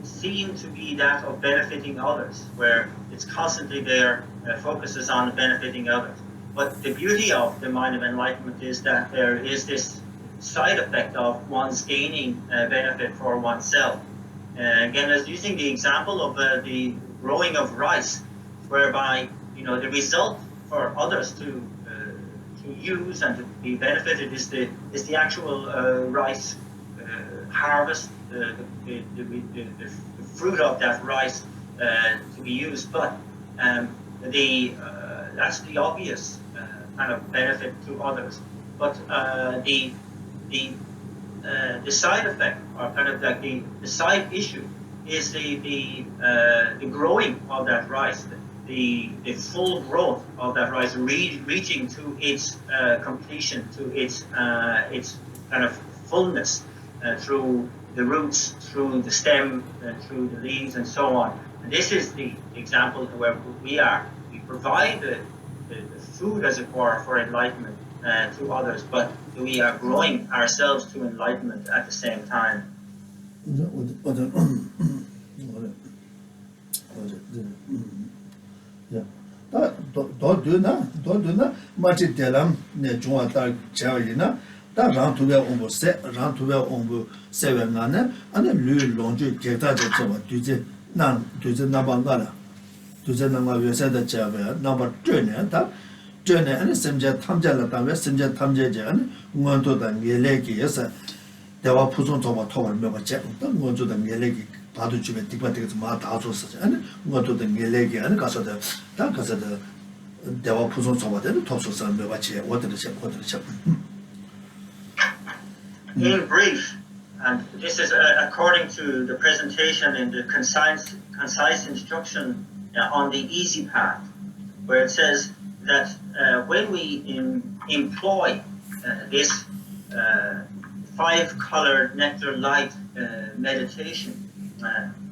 seen to be that of benefiting others, where it's constantly there, focuses on benefiting others. But the beauty of the mind of enlightenment is that there is this side effect of one's gaining benefit for oneself. Again, as using the example of the growing of rice, whereby the result for others to use and to be benefited is the actual rice harvest, the fruit of that rice to be used. But that's the obvious kind of benefit to others. But the side effect, or kind of like the side issue, is the growing of that rice, the full growth of that rice, reaching to its completion, to its kind of fullness through the roots, through the stem, through the leaves, and so on. And this is the example where we are. We provide the food, as it were, for enlightenment to others, but we are growing ourselves to enlightenment at the same time. 전에 아니 semja 탐자를 다음에 semja 탐제제 아니 원도다 예레기에서 대화 부존 저거 토벌 먹었지 또 원도다 예레기 봐도 주면 디바티가 마 다줬어 아니 원도다 예레기 아니 가서도 다 가서도 대화 부존 저거들 톱소서 먹었지 어떻게 In brief, and this is according to the presentation in the concise instruction on the easy path, where it says that when we employ this five-colored nectar light meditation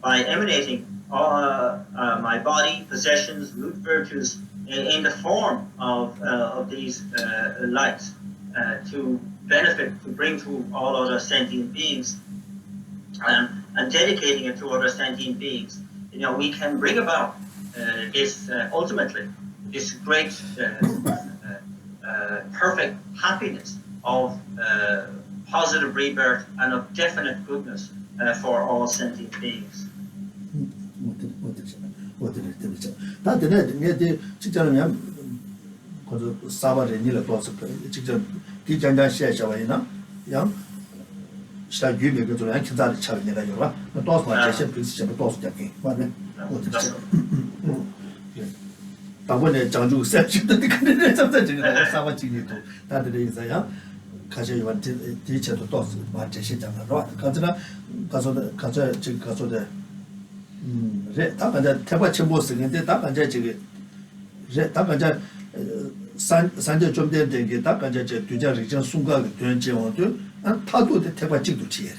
by emanating my body, possessions, root virtues in the form of these lights to benefit, to bring to all other sentient beings, and dedicating it to other sentient beings, we can bring about this ultimately, this great, perfect happiness of positive rebirth and of definite goodness for all sentient beings. 당번에 장주 세주도 그래 잡자지가 사와 지니도 다들 있어요. 가서 요한 뒤에도 또 맞지 시장으로 가서 지금 가서도 제 다간자 태바 첨부 쓰는데 다간자 지금 제 다간자 산제 좀 되는 게 다간자 제 두자 리전 순간에 되는 제원도 타도 태바 찍도 지해야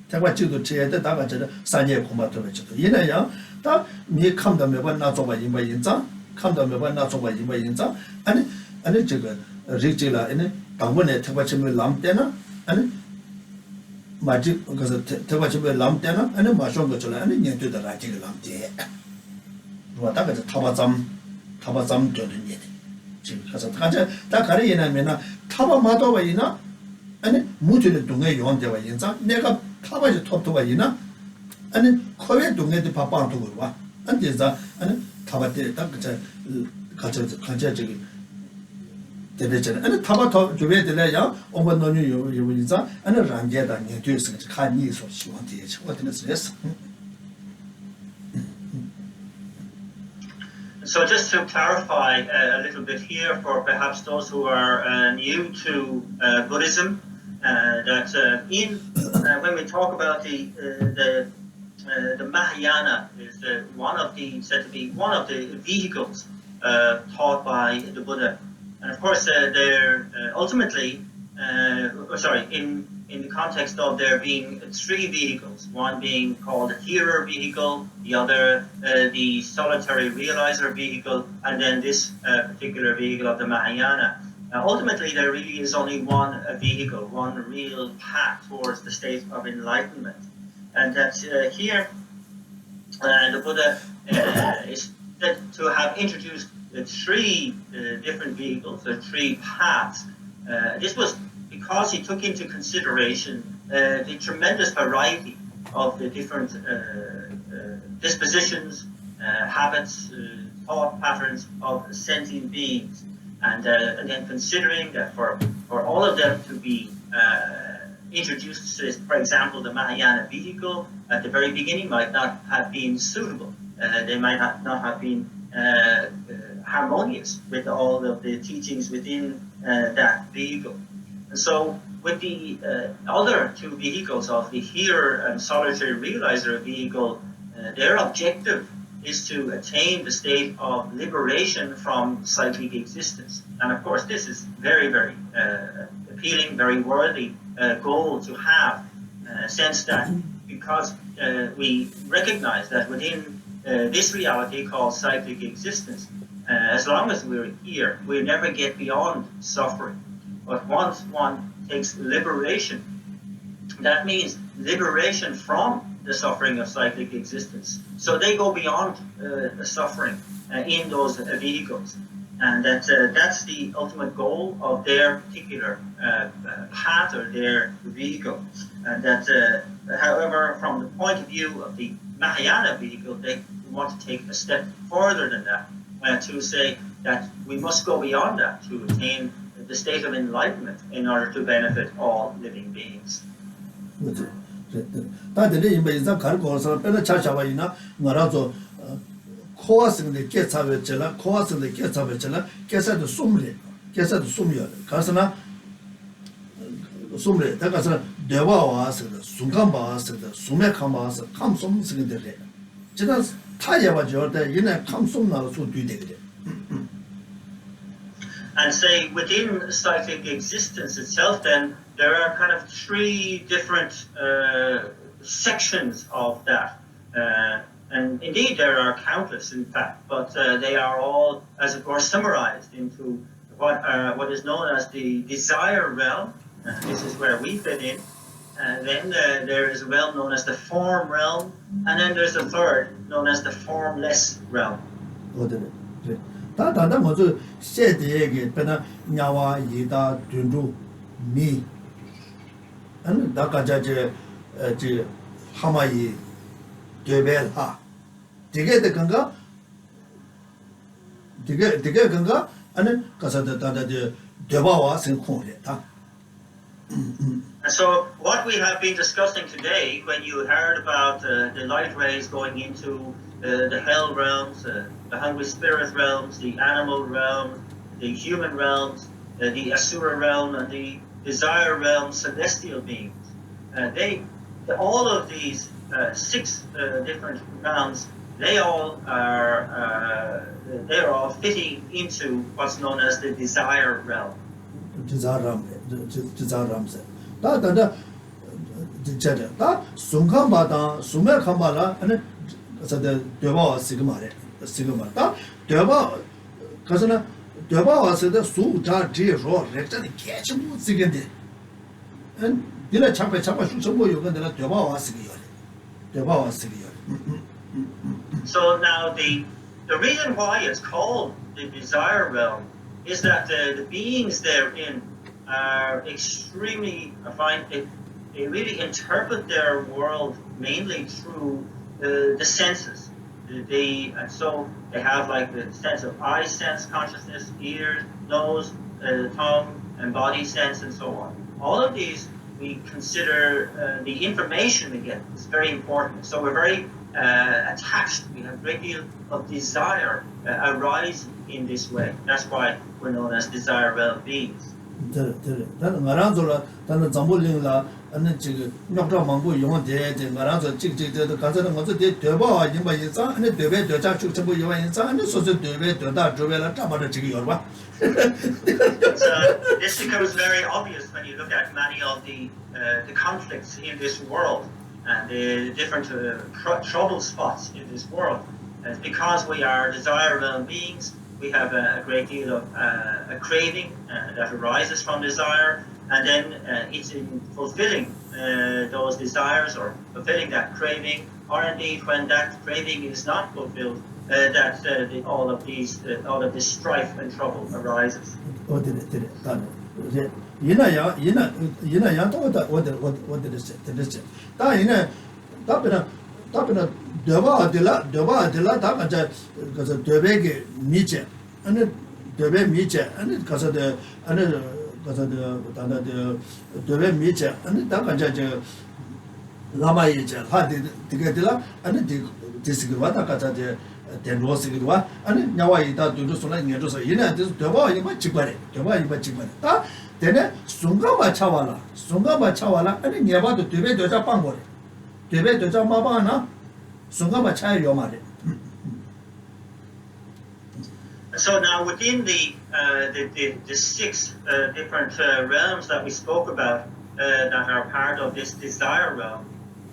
태바 찍도 지해야 돼 다간자 산제 고마도 외쳐도 얘네야 다니 감다 매번 나줘봐 인바 인자 감다 매번 나줘봐 인바 인자 아니 저거 리지라 아니 당번에 태바 첨부 남때나 아니 마지 그래서 대화집에 남때나 아니 마셔 거잖아 아니 년도다 라지가 남때 누가 다가 타바잠 되는 일 지금 가서 가자 다 가리에나면은 타바 마도가 있나 아니 무지는 동에 용대와 인자 내가 타바지 톱도가 있나 아니 코에 동에도 바빠도 그러와 안돼서 아니 타바때 딱 가자 저기 되잖아. 아니 타바토 주변에 들려야 오버노니 요요니자 아니 란게다 니트스 칸이 소시원데 저거는 스트레스. So just to clarify a little bit here for perhaps those who are new to Buddhism, that when we talk about the Mahayana is said to be one of the vehicles taught by the Buddha. And of course, they're ultimately, in the context of there being three vehicles, one being called the hearer vehicle, the other the solitary realizer vehicle, and then this particular vehicle of the Mahayana. Ultimately, there really is only one vehicle, one real path towards the state of enlightenment. And that here, the Buddha is said to have introduced the three different vehicles, the three paths. This was because he took into consideration the tremendous variety of the different dispositions, habits, thought patterns of sentient beings. And then considering that for all of them to be introduced to, for example, the Mahayana vehicle at the very beginning might not have been suitable. They might not have been harmonious with all of the teachings within that vehicle. And so with the other two vehicles of the hearer and solitary realizer vehicle, their objective is to attain the state of liberation from cyclic existence. And of course, this is very, very appealing, very worthy goal to have, sense that because we recognize that within this reality called cyclic existence, as long as we're here, we never get beyond suffering. But once one takes liberation, that means liberation from the suffering of cyclic existence. So they go beyond the suffering in those vehicles. And that's the ultimate goal of their particular path or their vehicle. And that, however, from the point of view of the Mahayana vehicle, they want to take a step further than that, to say that we must go beyond that to attain the state of enlightenment in order to benefit all living beings. 다들 이 인자 가르고서 빼는 차샤와이나 나라도 코아스인데 깨차베잖아 코아스인데 깨차베잖아 깨사도 숨래 깨사도 숨이야 가서나 숨래 다가서 대화와서 순간 봐서 숨에 감아서 감숨 쓰게되래 제가 타야와 저때 이내 감숨 나서 뒤되게 And say within cyclic existence itself, then there are kind of three different sections of that. And indeed, there are countless, in fact, but they are all, as it were, summarized into what is known as the desire realm. This is where we fit in. And then there is a realm known as the form realm, and then there's a third known as the formless realm. 다다 먼저 세대에게 배나 냐와 이다 둔주 미 아니 다가자제 지 하마이 되벨하 되게 건가 되게 건가 아니 가서다 다다데 되바와 생콩레다. And so what we have been discussing today, when you heard about the light rays going into the hell realms, the hungry spirit realms, the animal realm, the human realms, the asura realm, and the desire realm, celestial beings. All of these 6 different realms, they're all fitting into what's known as the desire realm. Desire realm. Da sungkamba da sume kamba la ane sada deba sigma re sigma da deba kasana deba wa sada su da ji ro re ta ni ke chi mu sigende en dila chapa shu chbo yo gan da deba wa sig yo deba wa sig yo. So now the reason why it's called the desire realm is that the beings therein are extremely, I find they really interpret their world mainly through the senses. So they have like the sense of eye sense consciousness, ear, nose, tongue, and body sense, and so on. All of these we consider the information we get is very important. So we're very attached. We have a great deal of desire arise in this way. That's why we're known as desire realm beings. ane 지금 녹다 망고 용한테 말아서 찍찍도 가서는 먼저 대봐 임바 인사 ane 대배 대자 축축부 요한 인사 ane 소소 대배 대다 조배라 잡아서 지금 열봐. This becomes very obvious when you look at many of the conflicts in this world and the different trouble spots in this world. It's because we are desire realm beings. We have a great deal of a craving that arises from desire. And then it's in fulfilling those desires or fulfilling that craving, or indeed when that craving is not fulfilled, that all of this strife and trouble arises. 가서 되게 미쳐 아니 다간자 저 라마이제 하디 되게들라 아니 디스그와 다가자제 데로스기와 아니 냐와이다 두두소나 녀도서 얘네 되봐 이거 찍거래 되봐 이거 찍거래 다 되네 순간만 차와라 아니 녀봐도 되게 되자 빵거래 되게 되자 마바나 순간만 차요 말이야. So now within the 6 different realms that we spoke about that are part of this desire realm,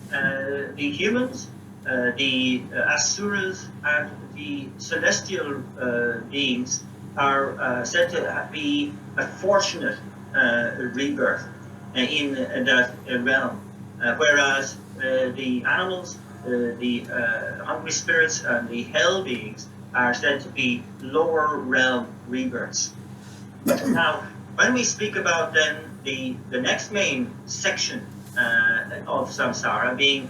the humans, the asuras, and the celestial beings are said to be a fortunate rebirth in that realm, whereas the animals, the hungry spirits, and the hell beings are said to be lower realm rebirths. Now, when we speak about then the next main section of samsara being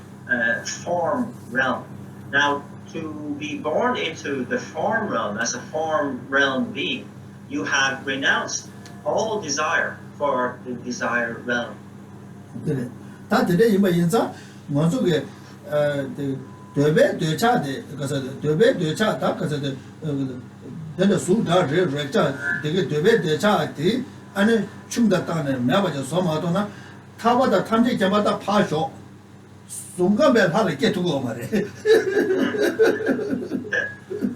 form realm. Now, to be born into the form realm as a form realm being, you have renounced all desire for the desire realm. Debe decha de gaza debe decha da gaza de de su da re re cha de debe decha de ane chungda ta ne me ba jo so ma do na ta ba da tham je ba da pha sho sung ga be pha le ke tu go ma re.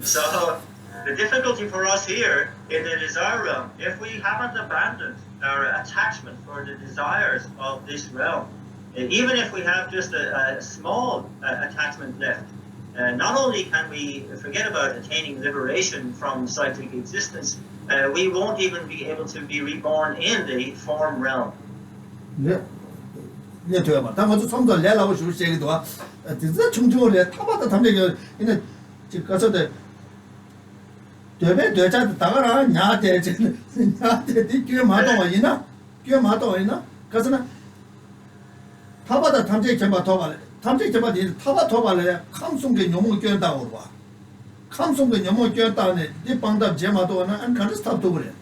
So the difficulty for us here in the desire realm, if we haven't abandoned our attachment for the desires of this realm, even if we have just a small attachment left, not only can we forget about attaining liberation from cyclic existence, we won't even be able to be reborn in the form realm. 타바다 탐제 겸바 토발에 탐제 겸바디 타바 토발에 감송게 녀모 껴다고 봐. 감송게 녀모 껴다네 이 방답 제마도는 안 카르스탑도 그래.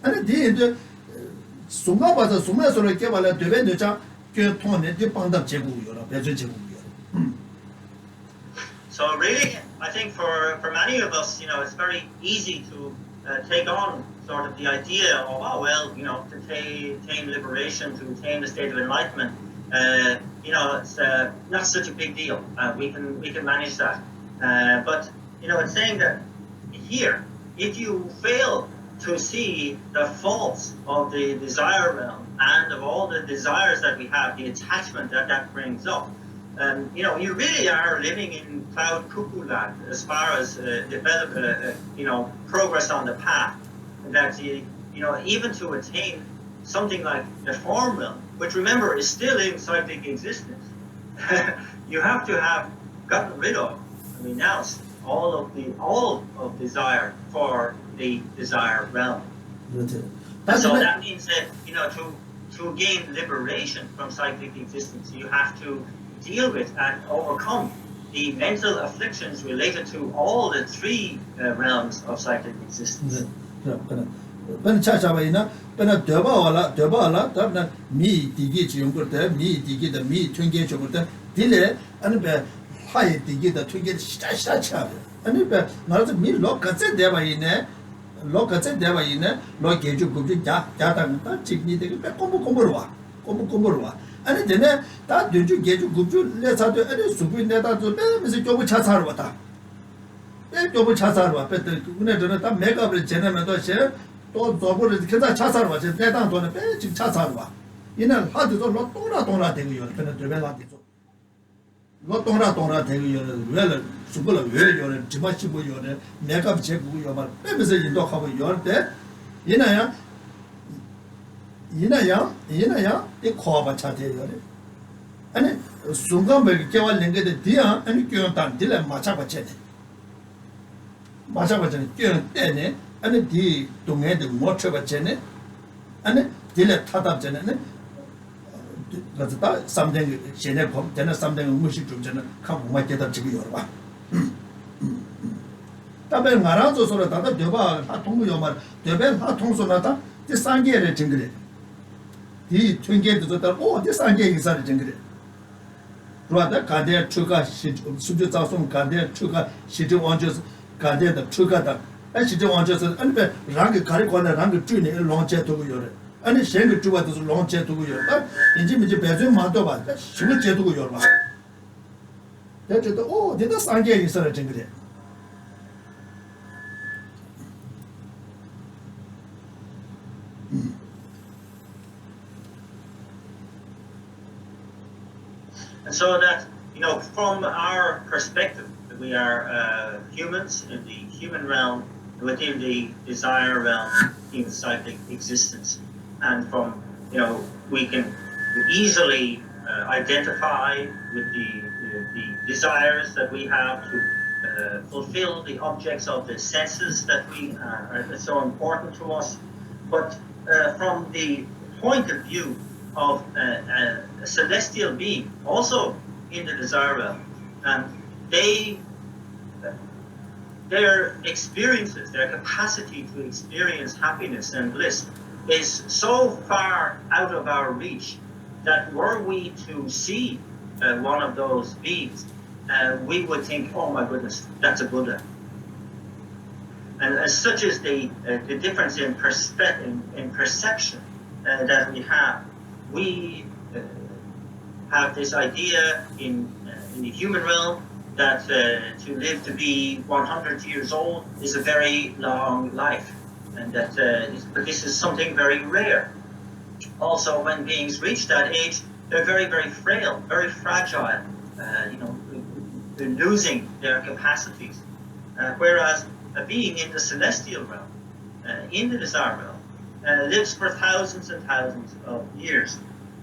아니 디인데 송가 봐서 송에서로 깨발에 되변되자 껴 통네 이 방답 제국이요라. 배전 제국이요. So really I think for many of us, it's very easy to take on sort of the idea of, oh well, to attain liberation, to attain the state of enlightenment, it's not such a big deal. We can manage that. But it's saying that here, if you fail to see the faults of the desire realm and of all the desires that we have, the attachment that brings up, you really are living in cloud cuckoo land as far as progress on the path. That even to attain something like the form realm, which remember is still in cyclic existence, you have to have gotten rid of, renounced all of desire for the desire realm. And so that means that to gain liberation from cyclic existence, you have to deal with and overcome the mental afflictions related to all the three realms of cyclic existence. Ben chachabayina, ben deba tabna mi digi chiyungurte, mi digi da mi tunge chungurte, dile ane be hai digi da tunge shita chabe. Ane be ngarazu mi lo katse debayine, lo geju gubju jatangta chikni degi be komburwa. Ane dine ta dunju geju gubju le sato ane subi neta zu be misi jobu chasarwa ta. Be jobu chasarwa, be une dine ta megabre jene mendo she 또 저거를 계속 차사로 제 내당 돈에 배 지금 차사로 와. 이날 하도도 로또라 되고요. 그는 되면라도 로또라 되고요. 왜를 죽을 왜 요래 지마치고 요래 내가 제고요 말 빼면서 인도하고 요때 이나야 이 코아바 차대요. 아니 순간별 개월 랭게데 디야 아니 교단 딜레 맞아봤지. 교단 때네 아니 디 동에도 못 쳐봤잖아. 아니 딜레 타답잖아. 그래서 something 전에 범전에 something 무식 좀 전에 가고 맞게다 지금 열어 봐. 답에 말아서 소리 다다 되봐. 통도 요말 되배 통소나다. 이 상계를 증거래. 이 튕게도 좋다. 이 상계 인사를 증거래. 그러다 가대 추가 수주 자송 가대 추가 시주 원주스 가대의 추가다. 진짜 완전히 안에 랑게 가리고나 랑게 주네 롱체 두고 요래 아니 생게 주와도 롱체 두고 요래 이제 배전 마도 봐 신을 제 두고 요래 봐 대체도 대다 상계 있어라 정그래 And so that from our perspective, we are humans in the human realm, within the desire realm, in cyclic existence, and from we can easily identify with the desires that we have to fulfill the objects of the senses that are so important to us. But from the point of view of a celestial being, also in the desire realm, their experiences, their capacity to experience happiness and bliss is so far out of our reach that were we to see one of those beings, we would think, oh my goodness, that's a Buddha. And as such is the difference in perception that we have. We have this idea in the human realm that to live to be 100 years old is a very long life, and that but this is something very rare. Also, when beings reach that age, they're very, very frail, very fragile. They're losing their capacities. Whereas a being in the celestial realm, in the desire realm, lives for thousands and thousands of years.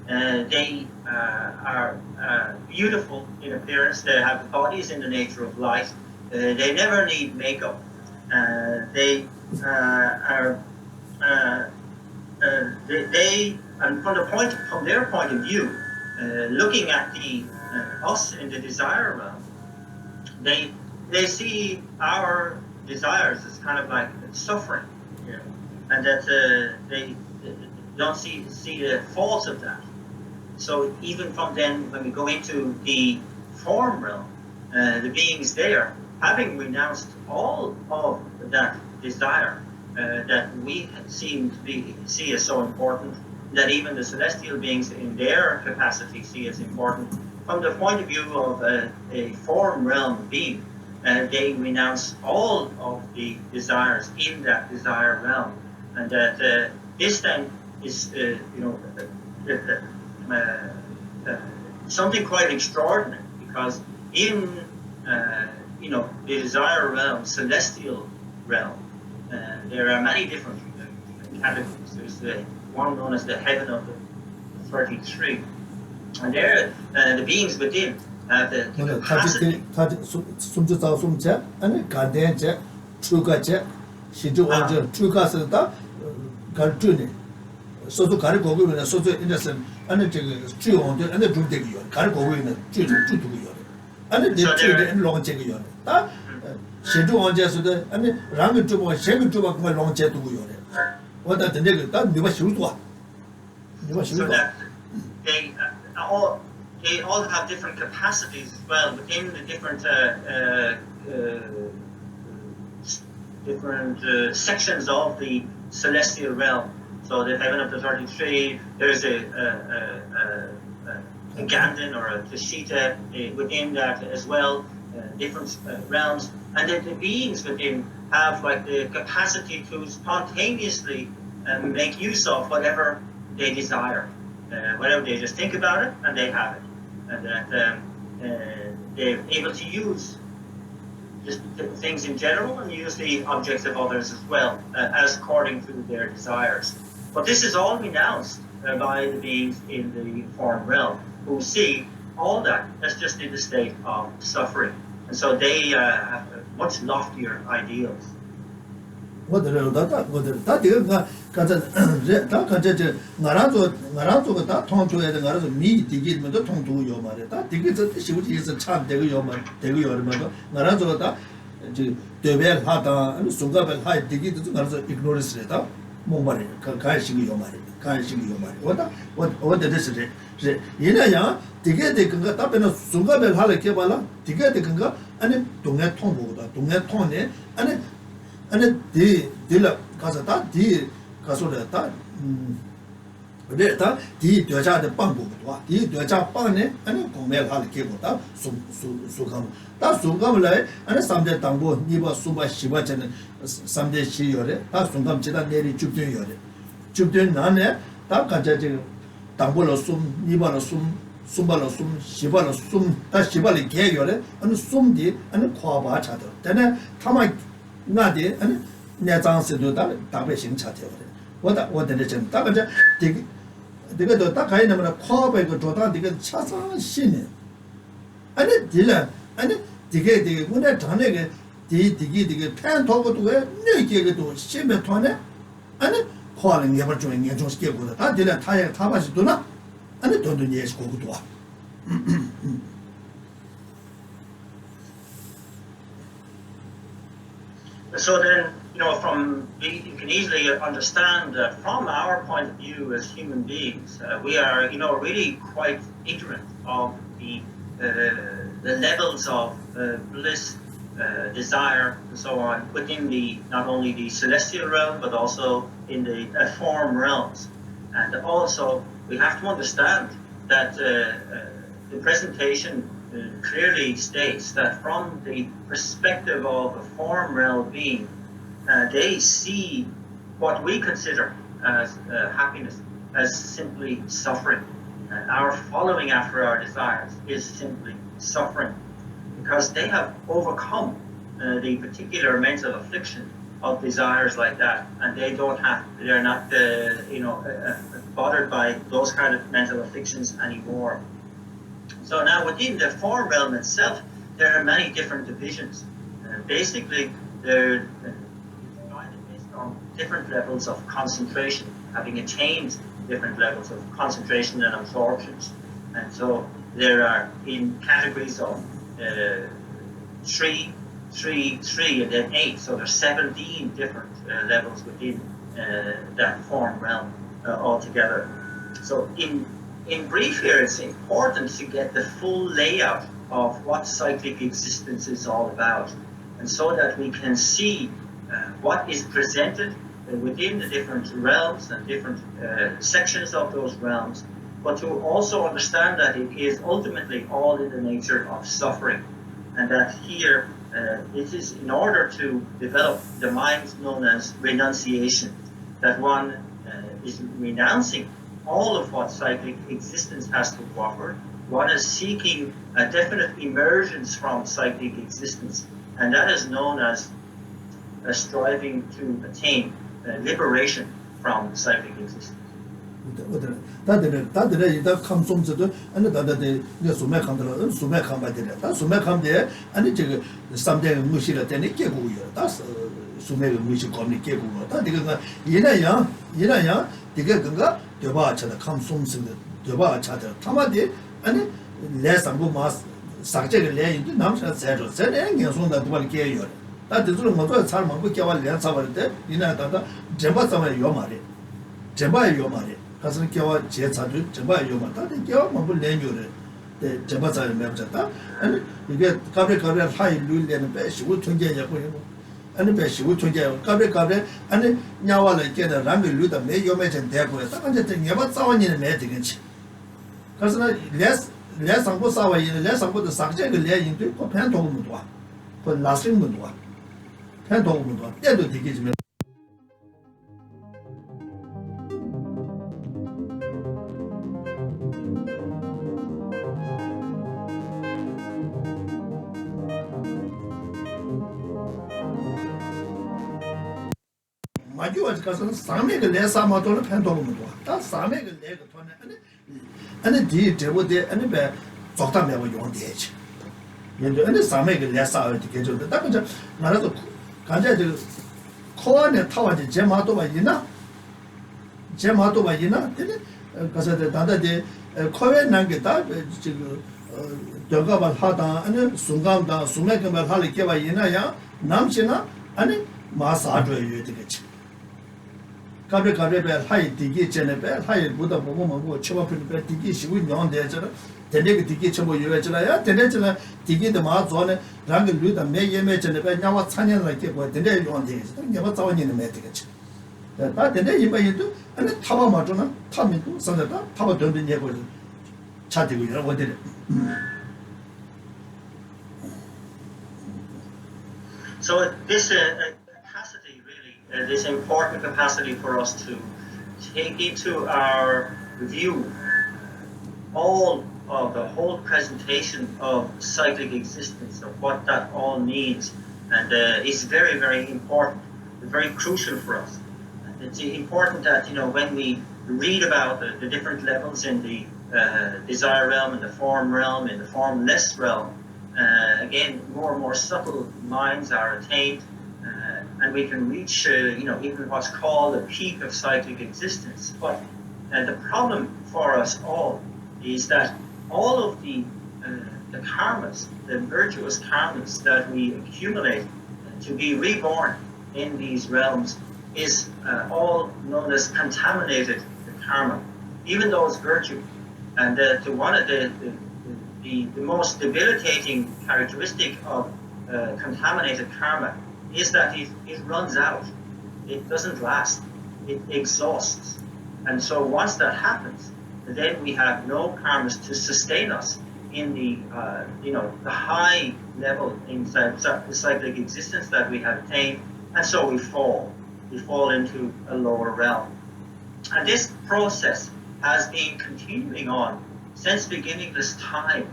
They are beautiful in appearance. They have bodies in the nature of light. They never need makeup. They and from their point of view, looking at us in the desire realm, they see our desires as kind of like suffering, and that they don't see the faults of that. So even from then, when we go into the form realm, the beings there having renounced all of that desire that we see as so important, that even the celestial beings in their capacity see as important, from the point of view of a form realm being, they renounce all of the desires in that desire realm, and that this then is, something quite extraordinary, because in the desire realm, celestial realm, there are many different categories. There's the one known as the heaven of the 33, and there the beings within have the capacity. 소소 가르 고고는 소소 인더슨 아니 저기 주용도 아니 둘대기요. 가르 고고는 주두고요. 아니 대주의 롱제기요. 다 시주 원제서도 아니 랑을 주고 셰그 주고 그걸 롱제두고요. 와다 근데 다 네가 쉬우도와. 네가 쉬우도와. They all have different capacities as well within the different sections of the celestial realm. So the heaven of the 33, there's a Gandhin or a Geshe within that as well, different realms. And then the beings within have like the capacity to spontaneously make use of whatever they desire. Whatever they just think about it, and they have it. And that they're able to use just things in general and use the objects of others as well, as according to their desires. But this is all renounced by the beings in the form realm, who see all that as just in the state of suffering. And so they have much loftier ideals. 몸말이 가시기 요말이 뭐다 어디서 얘나야 되게 되는가 답변은 순간별 하려 개발라 되게 되는가 아니 동네 통보다 동네 통네 아니 뒤라 가서 다뒤 가서다 그래다 뒤 되자의 방법도 뒤 되자 방네 아니 공매를 하려 개보다 수감 다 수감을 해 아니 삼대 당보 니바 수바 시바잖아 삼대 시요래 다 수감 지다 내리 죽된요래 죽된 나네 다 가자지 당보로 숨 니바로 숨 숨발로 숨 시발로 숨다 시발이 개요래 아니 숨디 아니 과바 차도 근데 타마 나디 아니 내장세도 다 답배신 차대요我的真大概这个都大概那么跨背个做到这个恰上心呢，安尼对了，安尼这个我那讲那个这个偏头个多个那几个多心面团呢，安尼跨了也不中严重是结果的，他对了他把是多呢，安尼多也是过个多。So then, you can easily understand that from our point of view as human beings, we are, really quite ignorant of the levels of bliss, desire, and so on within not only the celestial realm but also in the form realms. And also, we have to understand that the presentation clearly states that from the perspective of a form realm being, they see what we consider as happiness as simply suffering. Our following after our desires is simply suffering, because they have overcome the particular mental affliction of desires like that, and they're not bothered by those kind of mental afflictions anymore. So now within the form realm itself, there are many different divisions. Basically, they're divided based on different levels of concentration, having attained different levels of concentration and absorptions. And so there are in categories of 3, 3, and then 8. So there's 17 different levels within that form realm altogether. So in brief here, it's important to get the full layout of what cyclic existence is all about. and so that we can see what is presented within the different realms and different sections of those realms, but to also understand that it is ultimately all in the nature of suffering, and that here it is in order to develop the mind known as renunciation, that one is renouncing all of what cyclic existence has to offer. One is seeking a definite emergence from cyclic existence, and that is known as striving to attain liberation from cyclic existence. 다들 이다 감송서도 아니 다들 이제 소매 감들 소매 감바들 다 소매 감데 아니 저기 삼대 무시를 때는 깨고요. 다 소매 무시 거미 깨고 다 이거 이나야 되게 그가 되바 차다 감송서도 되바 차다 타마디 아니 레상고 마스 상제를 내인도 남자 제로 제는 연송다 두발 깨요. 다 들으면 뭐도 잘 먹고 깨와 렌사버데 이나 다다 제바 സമ에 요 말이 제바 요 말이 가서 깨와 제 차도 제바 요 말. 다 깨와 뭐 내ኞ래 네 제바 잘 매었다 아니 이게 가베 하이 룰레는 배시고 통계냐고 해고 아니 배시고 통계 가베 아니 냐와를 깨다 람이 룰다 매 요매전 대고 해서 근데 내가 싸워니는 매 되겠지 그래서 레상고 싸워이는 레상고도 상제를 내인도 그 편도문도 와. 그 나승문도 와. 편도문도 와. 때도 되겠지만 마주와 가서 사매가 레사마도는 편도문도 와. 다 사매가 내가 돈에 아니 디 제보데 아니 배 적당하고 용되지. 근데 아니 사매가 레사를 되게죠. 다 그저 말아도 간자 저 코안에 타와지 제마도 봐이나 근데 가서 다다데 코에 난게 다 지금 저가발 하다 아니 순간다 수매금을 할 게가 이나야 남시나 아니 마사줘야 되겠지. 가베 하이 디기 전에베 하이 보다 보고 뭐 쳐봐프니까 디기 시고 냥대잖아. 되게 디기 쳐보 요야잖아요. 되네잖아. 디기도 마 좋아네. 랑게 루다 매예매 전에베 냐와 찬연하게 뭐 되네 요한대서. 냐와 자원이는 매 되겠지. 다 되네 이바이도 아니 타바 맞잖아. 타미도 선다다. 타바 donde 예고 차디고 이런 거들. So this capacity really, this important capacity for us to take into our view all of the whole presentation of cyclic existence, of what that all needs, and is very, very important, very crucial for us. It's important that, when we read about the different levels in the desire realm, in the form realm, in the formless realm, again, more and more subtle minds are attained, and we can reach, even what's called the peak of cyclic existence. But the problem for us all is that all of the karmas, the virtuous karmas that we accumulate to be reborn in these realms is all known as contaminated karma, even though it's virtue. And one of the most debilitating characteristic of contaminated karma is that it runs out. It doesn't last. It exhausts. And so once that happens, then we have no karmas to sustain us in the the high level in cyclic existence that we have attained, and so we fall into a lower realm. And this process has been continuing on since beginningless time.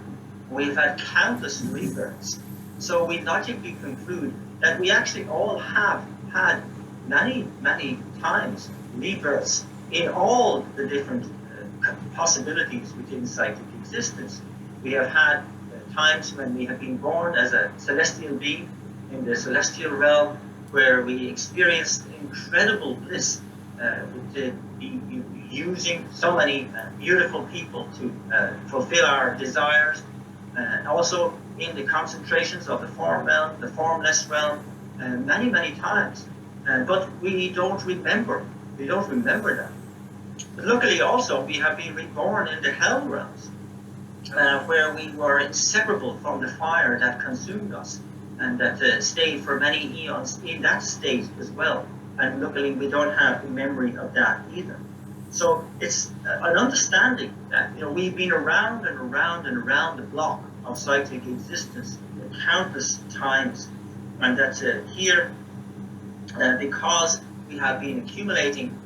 We've had countless rebirths. So we logically conclude that we actually all have had many, many times rebirths in all the different possibilities within cyclic existence. We have had times when we have been born as a celestial being in the celestial realm, where we experienced incredible bliss with using so many beautiful people to fulfill our desires, and also in the concentrations of the form realm, the formless realm, many, many times. But we don't remember. We don't remember that. But luckily also, we have been reborn in the hell realms, where we were inseparable from the fire that consumed us. and that stayed for many eons in that state as well. And luckily, we don't have the memory of that either. So it's an understanding that we've been around and around and around the block of cyclic existence countless times, and that here, because we have been accumulating,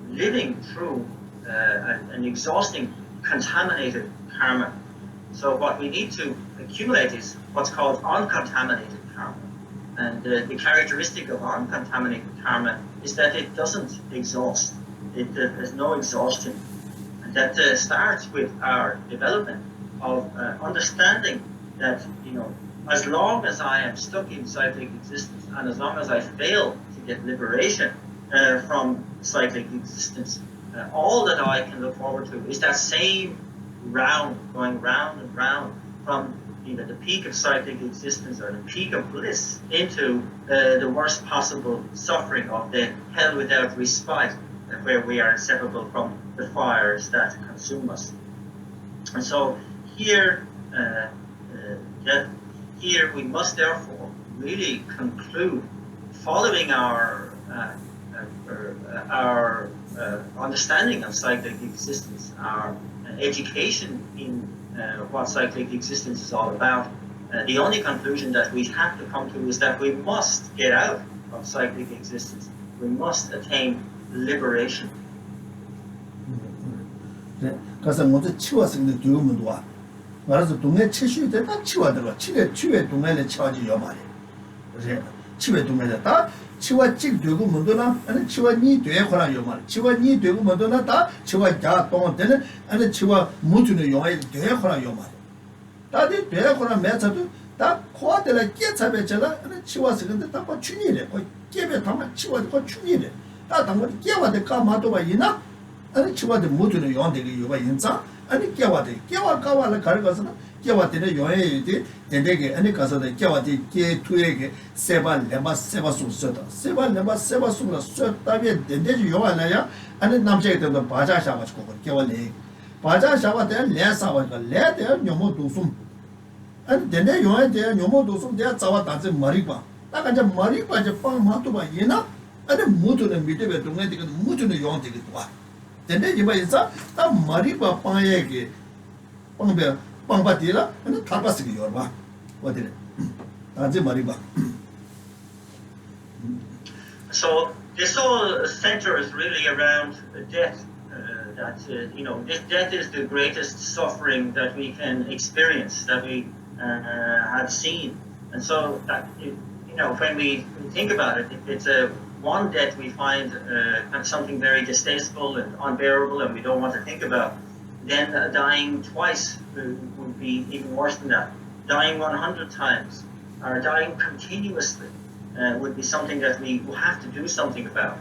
living through an exhausting, contaminated karma. So what we need to accumulate is what's called uncontaminated karma. And the characteristic of uncontaminated karma is that it doesn't exhaust. There's no exhaustion. And that starts with our development of understanding that, as long as I am stuck in cyclic existence, and as long as I fail to get liberation from cyclic existence, all that I can look forward to is that same round, going round and round from either the peak of cyclic existence or the peak of bliss into the worst possible suffering of the hell without respite, where we are inseparable from the fires that consume us. And so here, here we must therefore really conclude, following our understanding of cyclic existence, our education in what cyclic existence is all about. The only conclusion that we have to come to is that we must get out of cyclic existence. We must attain liberation. 그래서 먼저 치워서는 두면 도와. 말해서 동네 치슈에 다 치워들어. 치외 동네에 치워지 요 말이야. 그래서 치외 동네에 다 치워직 되고 문도나 아니 치워니 되고 하나 요 말. 치워니 되고 문도나 다 치워자 동안에는 아니 치워 무주는 용에 되고 하나 요 말. 다들 되고 하나 매차도 다 코아들에 깨차배잖아. 아니 치워서 근데 다 춘이래. 깨배 담아 치워도 춘이래. 다 담아 깨와도 까마도 봐 이나. 아니 치와도 모두는 용되게 요가 인자 아니 깨와도 깨와가와를 가르가서는 깨와들의 용해이지 된대게 아니 가서는 깨와디 깨 투에게 세발 레바 세바 숨서다 세발 레바 세바 숨나 쇠다비에 된대지 요하나야 아니 남자에 되는 바자샤 가지고 깨와네 바자샤와 대 레사와 레대 녀모 도숨 아니 된대 용해 대 녀모 도숨 대 자와 다지 머리바 딱 이제 머리바 이제 빵 마도 봐 얘나 아니 모두는 밑에 동네 되게 모두는 용되게 도와 근데 이봐서 다 머리가 빵에게 빵배 빵바디라 근데 타바스기 열봐 어디래 아주 머리가 So this whole center is really around death. That this death is the greatest suffering that we can experience, that we have seen, and so that when we think about it, it's a one death we find something very distasteful and unbearable and we don't want to think about. Then dying twice would be even worse than that. Dying 100 times or dying continuously would be something that we will have to do something about.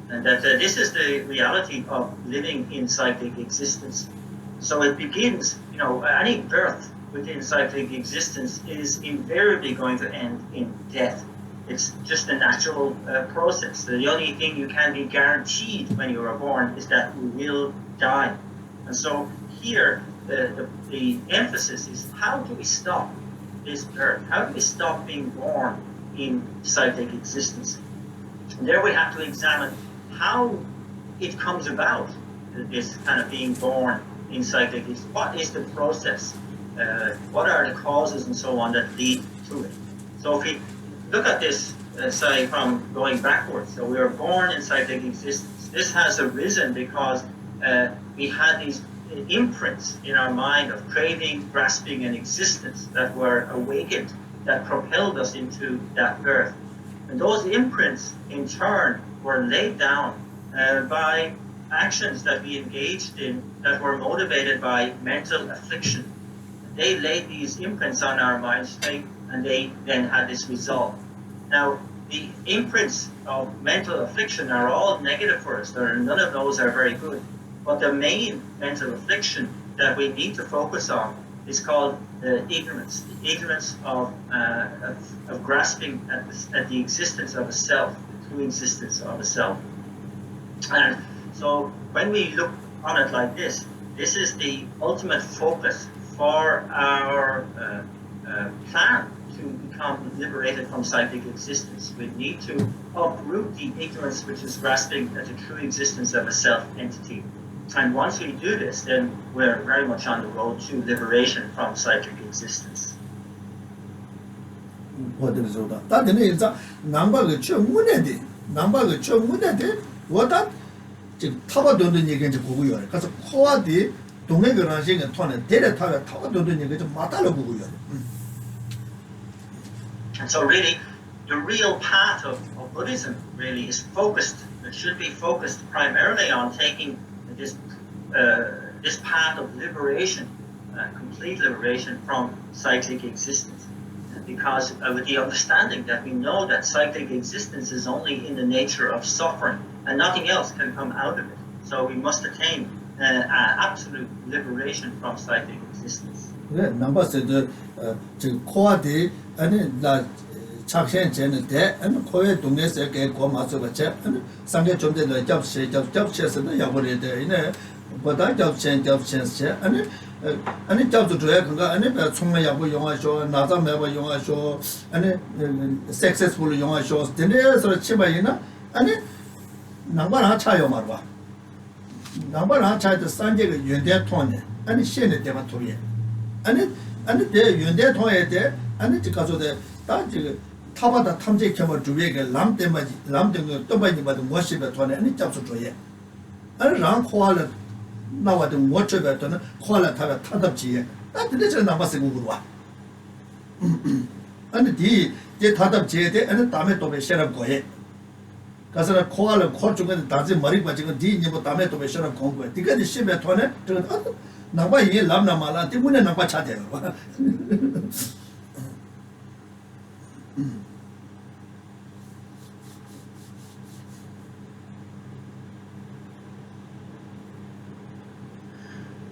And that this is the reality of living in cyclic existence. So it begins, any birth within cyclic existence is invariably going to end in death. It's just a natural process. The only thing you can be guaranteed when you are born is that you will die. And so here, the emphasis is how do we stop this birth? How do we stop being born in cyclic existence? And there we have to examine how it comes about, this kind of being born in cyclic existence. What is the process? What are the causes and so on that lead to it? So if we look at this, say, from going backwards. So we were born in cyclic existence. This has arisen because we had these imprints in our mind of craving, grasping, and existence that were awakened, that propelled us into that birth. And those imprints, in turn, were laid down by actions that we engaged in that were motivated by mental affliction. They laid these imprints on our mind state, and they then had this result. Now, the imprints of mental affliction are all negative for us. None of those are very good. But the main mental affliction that we need to focus on is called ignorance. The ignorance of grasping at the existence of a self, the true existence of a self. And so when we look on it like this is the ultimate focus for our plan to become liberated from cyclic existence. We need to uproot the ignorance which is grasping at the true existence of a self-entity. And once we do this, then we're very much on the road to liberation from cyclic existence. What is that? That is a number of children, number of children, what that Taba don't get to Google, because quality don't make a ranching and tone, data Taba don't get to Matala Google. And so really, the real path of Buddhism really is focused, it should be focused primarily on taking this path of liberation, complete liberation from cyclic existence. Because with the understanding that we know that cyclic existence is only in the nature of suffering and nothing else can come out of it. So we must attain absolute liberation from cyclic existence. Yeah, number said to quality and that Chakshan Chen and Koya Dunes get Gomasovache and Sange Jom the job chess and the Yabore in a but I job chance and it job to drag and Suma Yabu Yonga show, Naza Meva Yonga show, and successful Yonga shows, the nearest or Chibayina, and it number Hachayo Marwa. Number Hachai the Sanjay Yunde Tone, and it's Shane Devatoria. And it there Yunde Toy there, and it's because of the Tabata Tamje Kama Juega, Lamding, Tobani, but worship at one, and it jumps to Troye. And round Kuala. Now I don't watch it at Kuala Tadapchi. That is a number Sigurua. And the Tadapchi and the Tameto be share of Goye. Because a Kuala Portugal doesn't marry, but you can deal with Tameto be share of Congo. You get the ship at one. Now, why you Lamna Mala, the women of Pachate.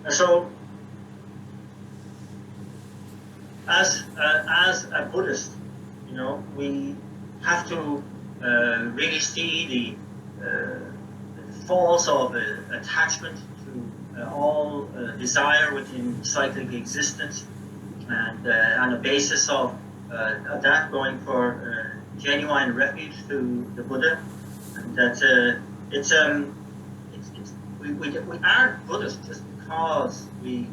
So, as a Buddhist, you know, we have to really see the falls of attachment to all desire within cyclic existence, and on the basis of that, going for genuine refuge to the Buddha, and that we aren't Buddhist just because we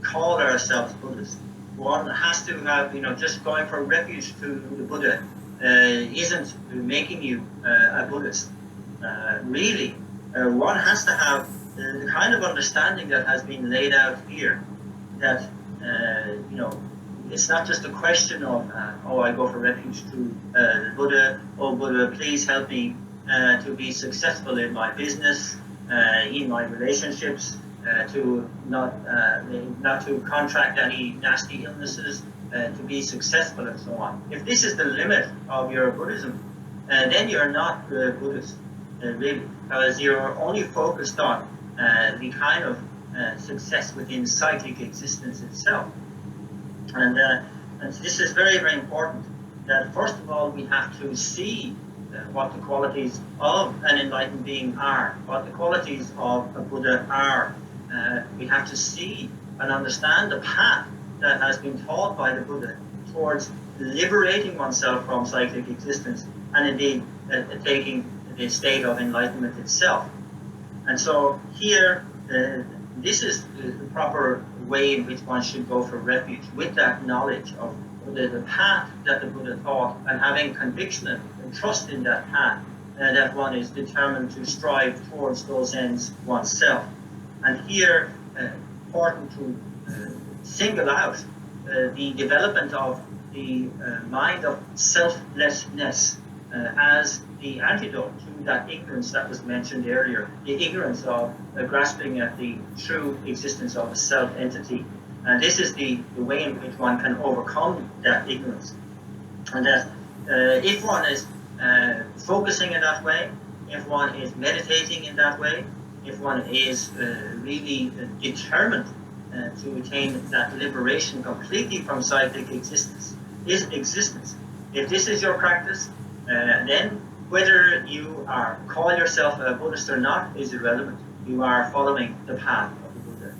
call ourselves Buddhist. One has to have, you know, just going for refuge to the Buddha isn't making you a Buddhist. Really, one has to have the kind of understanding that has been laid out here, that, you know, it's not just a question of, oh, I go for refuge to the Buddha, oh, Buddha, please help me to be successful in my business, in my relationships, to not to contract any nasty illnesses, to be successful and so on. If this is the limit of your Buddhism, then you're not Buddhist, really, because you're only focused on the kind of success within cyclic existence itself. And this is very, very important, that first of all we have to see what the qualities of an enlightened being are, what the qualities of a Buddha are. We have to see and understand the path that has been taught by the Buddha towards liberating oneself from cyclic existence and indeed taking the state of enlightenment itself. And so here, this is the proper way in which one should go for refuge, with that knowledge of the path that the Buddha taught, and having conviction and trust in that path, that one is determined to strive towards those ends oneself. And here, important to single out the development of the mind of selflessness as the antidote to that ignorance that was mentioned earlier, the ignorance of grasping at the true existence of a self-entity. And this is the way in which one can overcome that ignorance. And that if one is focusing in that way, if one is meditating in that way, if one is really determined to attain that liberation completely from cyclic existence, if this is your practice, then whether you call yourself a Buddhist or not is irrelevant. You are following the path of the Buddha.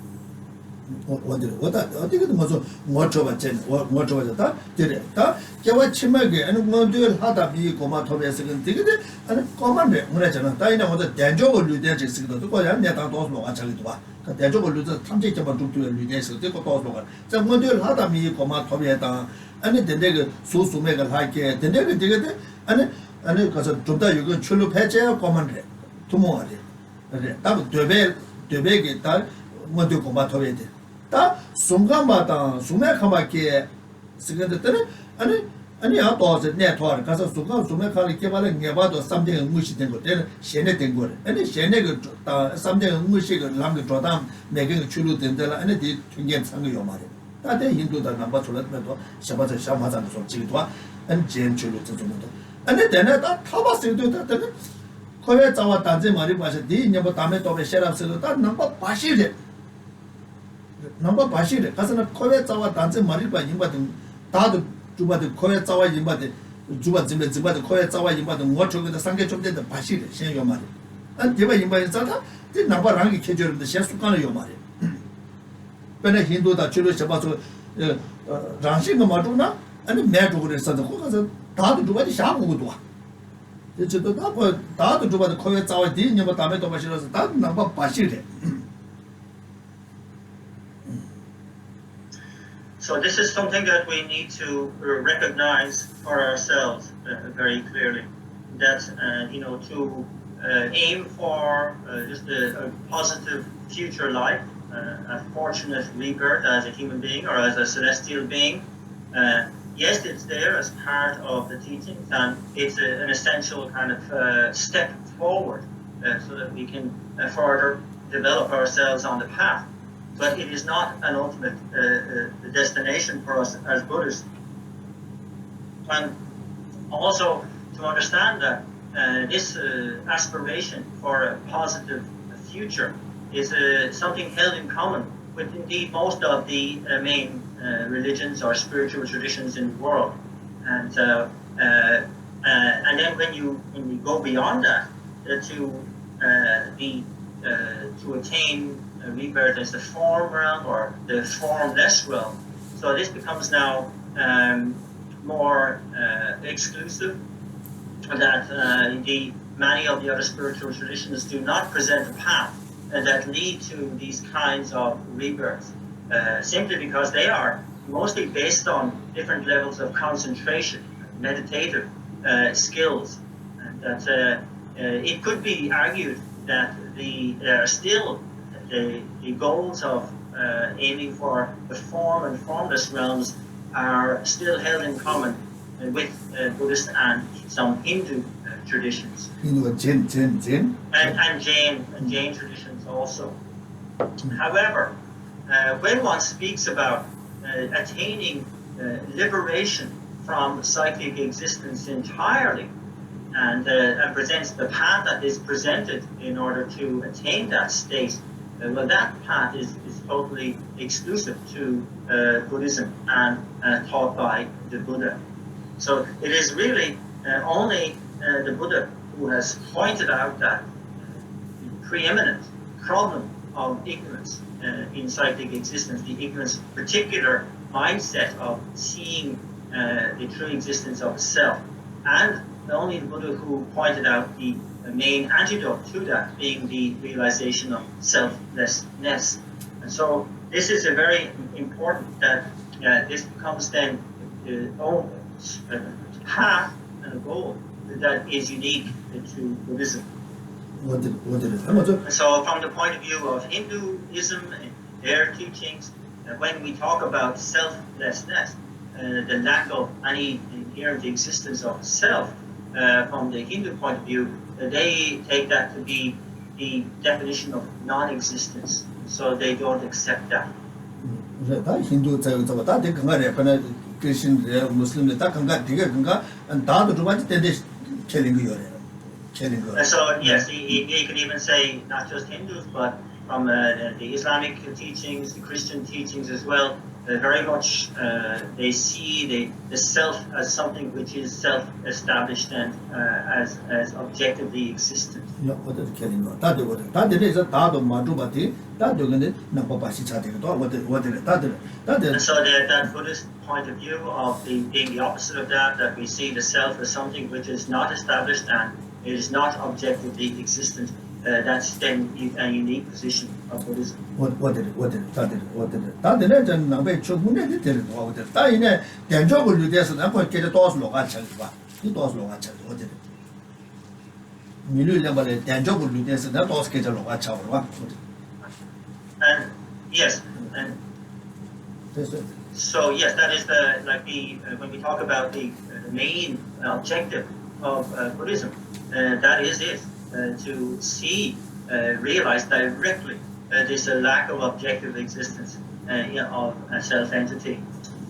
어떻게 뭐서 뭐 줘봤지 뭐 줘봤다 되다 개와 치마게 아니 뭐들 하다 비 고마 토베스는 되게 아니 고만데 뭐라잖아 다이나 뭐도 대조를 유대지 쓰기도 거야 내가 도서 와차기도 봐 대조를 유대 탐지점을 좀 유대에서 되고 도서가 자 뭐들 하다 비 고마 토베다 아니 된데 소수매가 하게 된데 되게 아니 가서 좀더 이거 출루 패치야 고만데 도모하지 그래 딱 되베게 딱 뭐도 고마 토베데 다 순간마다 수맥하마게 쓰게 때는 아니 아도서 네트워크 가서 순간 수맥하게 개발은 개발도 삼대의 무시된 거 때는 신의 된 거래 아니 신의 그 삼대의 무시가 남게 조담 내게 출루 된다 아니 뒤 튕겨 상거 요 말이야 다들 인도다 넘버 출라도 샤바자 샤마자는 좀 지기도 안 제일 출루 저정도 아니 되네 다 타봤을 때도 때는 거기에 자와 단지 말이 봐서 네 녀버 다음에 또 쉐랍스도 다 넘버 바시래 넘버 바시래 가서는 코에 자와 단지 말이 봐 임바든 다도 주바도 코에 자와 임바든 주바 집에 코에 자와 임바든 뭐 저기다 상계 좀 된다 바시래 신요 말이 안 제가 임바에 자다 그 넘버랑이 캐저는데 셰수간을 요 말이 근데 힌두다 줄을 잡아서 장신거 맞구나 아니 매도 그랬어도 거기서 다도 주바지 샤고도 와 저도 다도 주바도 코에 자와 뒤 녀버 다음에 또 바시러서 다 넘버 바시래 So this is something that we need to recognize for ourselves very clearly. That to aim for just a positive future life, a fortunate rebirth as a human being or as a celestial being. Yes, it's there as part of the teachings, and it's an essential kind of step forward so that we can further develop ourselves on the path. But it is not an ultimate destination for us as Buddhists. And also to understand that this aspiration for a positive future is something held in common with indeed most of the main religions or spiritual traditions in the world. And then when you go beyond that, to attain rebirth as the form realm or the formless realm. So this becomes now more exclusive, that many of the other spiritual traditions do not present a path that lead to these kinds of rebirths, simply because they are mostly based on different levels of concentration, meditative skills, and that it could be argued that there are still the goals of aiming for the form and formless realms are still held in common with Buddhist and some Hindu traditions. Hindu Jain. And Jain traditions also. However, when one speaks about attaining liberation from psychic existence entirely, and presents the path that is presented in order to attain that state, well, that path is totally exclusive to Buddhism and taught by the Buddha. So it is really only the Buddha who has pointed out that preeminent problem of ignorance in psychic existence, the ignorance particular mindset of seeing the true existence of self, and only the Buddha who pointed out the main antidote to that being the realization of selflessness. And so this is a very important that this becomes then a path and a goal that is unique to Buddhism. So from the point of view of Hinduism and their teachings, when we talk about selflessness, the lack of any inherent existence of self, from the Hindu point of view, they take that to be the definition of non-existence. So they don't accept that. Hindu Christian Muslim So yes, you can even say not just Hindus, but from the Islamic teachings, the Christian teachings as well. Very much they see the self as something which is self-established and as objectively existent. No, what is killing? That is a dado majubati, that you're going to Napapashi chatting. What is And so that Buddhist point of view of being the opposite of that we see the self as something which is not established and it is not objectively existent. That's then a unique position of Buddhism. What did it? That is a number to what it. That in a Denjo will do this and I'm going to get a dozen of Achava. He does long Achava. What did it? Milu level Denjo will do this and that does get a long Achava. And yes, and so yes, that is when we talk about the main objective of Buddhism, that is it. To see, realize directly there's a lack of objective existence of a self-entity,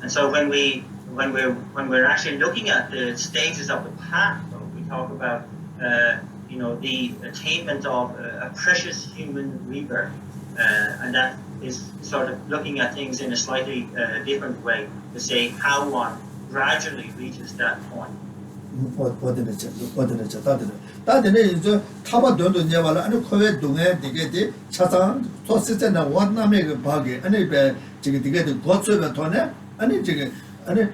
and so when we're actually looking at the stages of the path, we talk about the attainment of a precious human rebirth, and that is sort of looking at things in a slightly different way to say how one gradually reaches that point. What did it? That is a Taba don't never and Kovet Dunga to get it, Chasang, Tosset and one make buggy, and a ticket to get the God's over Tone, and a ticket, and a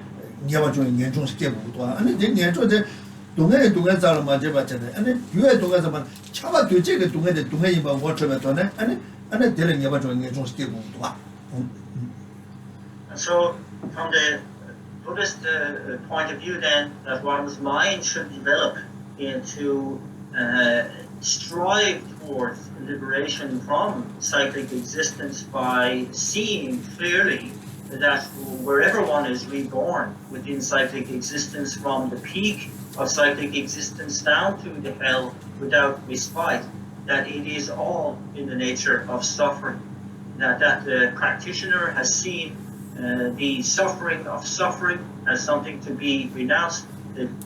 never join Yenjong Skip, and it didn't enter the Dunga Dunga Majabatan, and you had to get about Chava to take it to get the Dunga about water Tone, and a telling never join Yenjong Skip. And so, from the Buddhist point of view, then, that one's mind should develop into strive towards liberation from cyclic existence by seeing clearly that wherever one is reborn within cyclic existence, from the peak of cyclic existence down to the hell without respite, that it is all in the nature of suffering. That the practitioner has seen the suffering of suffering as something to be renounced,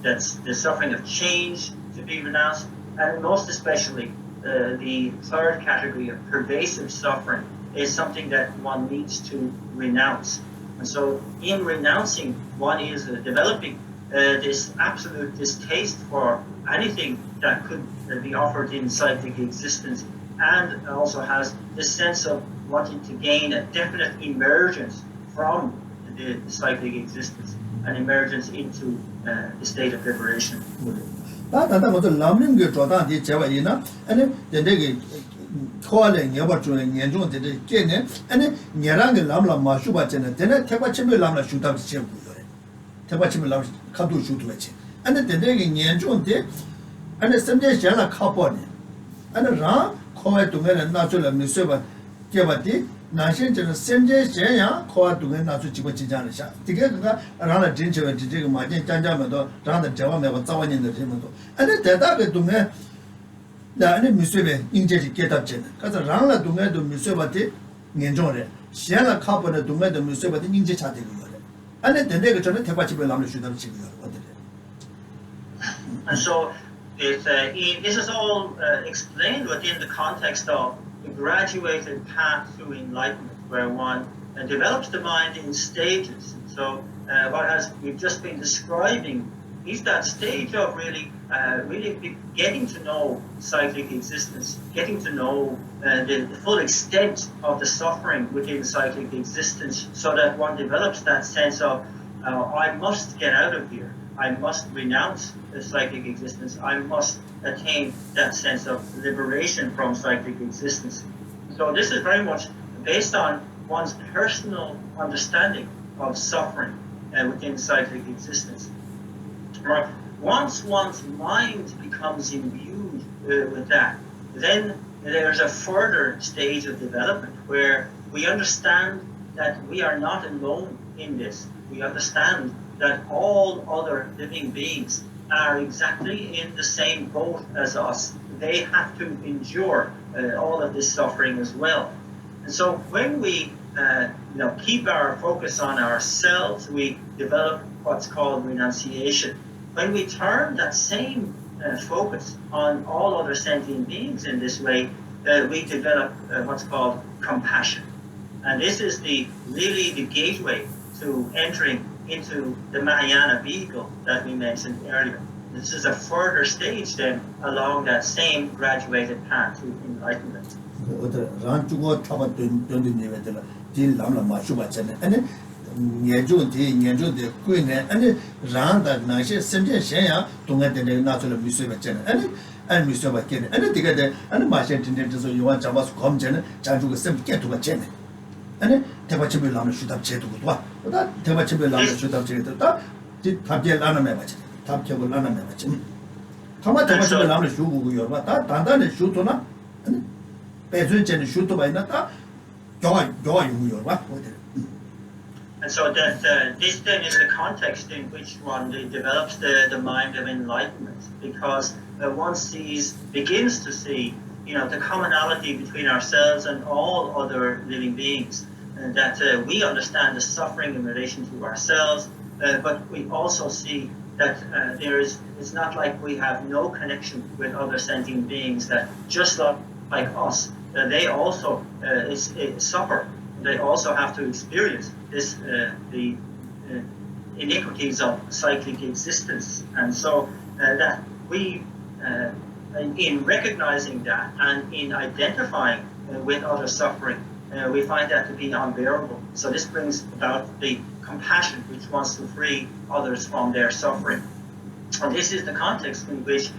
that's the suffering of change to be renounced, and most especially the third category of pervasive suffering is something that one needs to renounce. And so in renouncing, one is developing this absolute distaste for anything that could be offered in cyclic existence, and also has this sense of wanting to gain a definite emergence from the cyclic existence, an emergence into the state of liberation. That was a lumbering Jordan, the Javana, and the nigger calling Yabachu and Yanjon did it again, and Yarang Lamla Mashubat and then Tabachim Lamla shoot up Chim. Tabachim Lam come to shoot with it. And the nigger Yanjon did, and the Sunday Jana Kaponi, and a ram called to men and natural Missoba Javati. Nashin to the same day, Jaya, called to get Nasu Chibachijanisha. Together, around a ginger and to take my Janjamado, round the Javama was someone in the Jimado. And then that to me, the only Musuba injured get up Jen, because around the Dunga to Musubati, Ninjore, Siena Kappa to Dunga the Musuba the Ninja Chati. And then they go to Tapachibalam should have chicken. And so this is all explained within the context of the graduated path through enlightenment, where one develops the mind in stages. So what we've just been describing is that stage of really getting to know cyclic existence, getting to know the full extent of the suffering within cyclic existence, so that one develops that sense of I must get out of here, I must renounce the cyclic existence, I must attain that sense of liberation from cyclic existence. So this is very much based on one's personal understanding of suffering within cyclic existence. Once one's mind becomes imbued with that, then there's a further stage of development where we understand that we are not alone in this. We understand that all other living beings are exactly in the same boat as us. They have to endure all of this suffering as well. And so when we keep our focus on ourselves, we develop what's called renunciation. When we turn that same focus on all other sentient beings in this way, we develop what's called compassion. And this is really the gateway to entering into the Mahayana vehicle that we mentioned earlier. This is a further stage then along that same graduated path to enlightenment. And so that this then is the context in which one develops the mind of enlightenment, because one begins to see, the commonality between ourselves and all other living beings, and that we understand the suffering in relation to ourselves, but we also see that it's not like we have no connection with other sentient beings, that just like us, they also suffer. They also have to experience the iniquities of cyclic existence. And so that we, in recognizing that and in identifying with other suffering, we find that to be unbearable. So this brings about the compassion which wants to free others from their suffering. And this is the context in which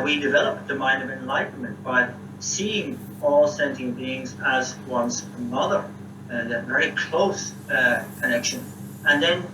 we develop the mind of enlightenment, by seeing all sentient beings as one's mother, that very close connection, and then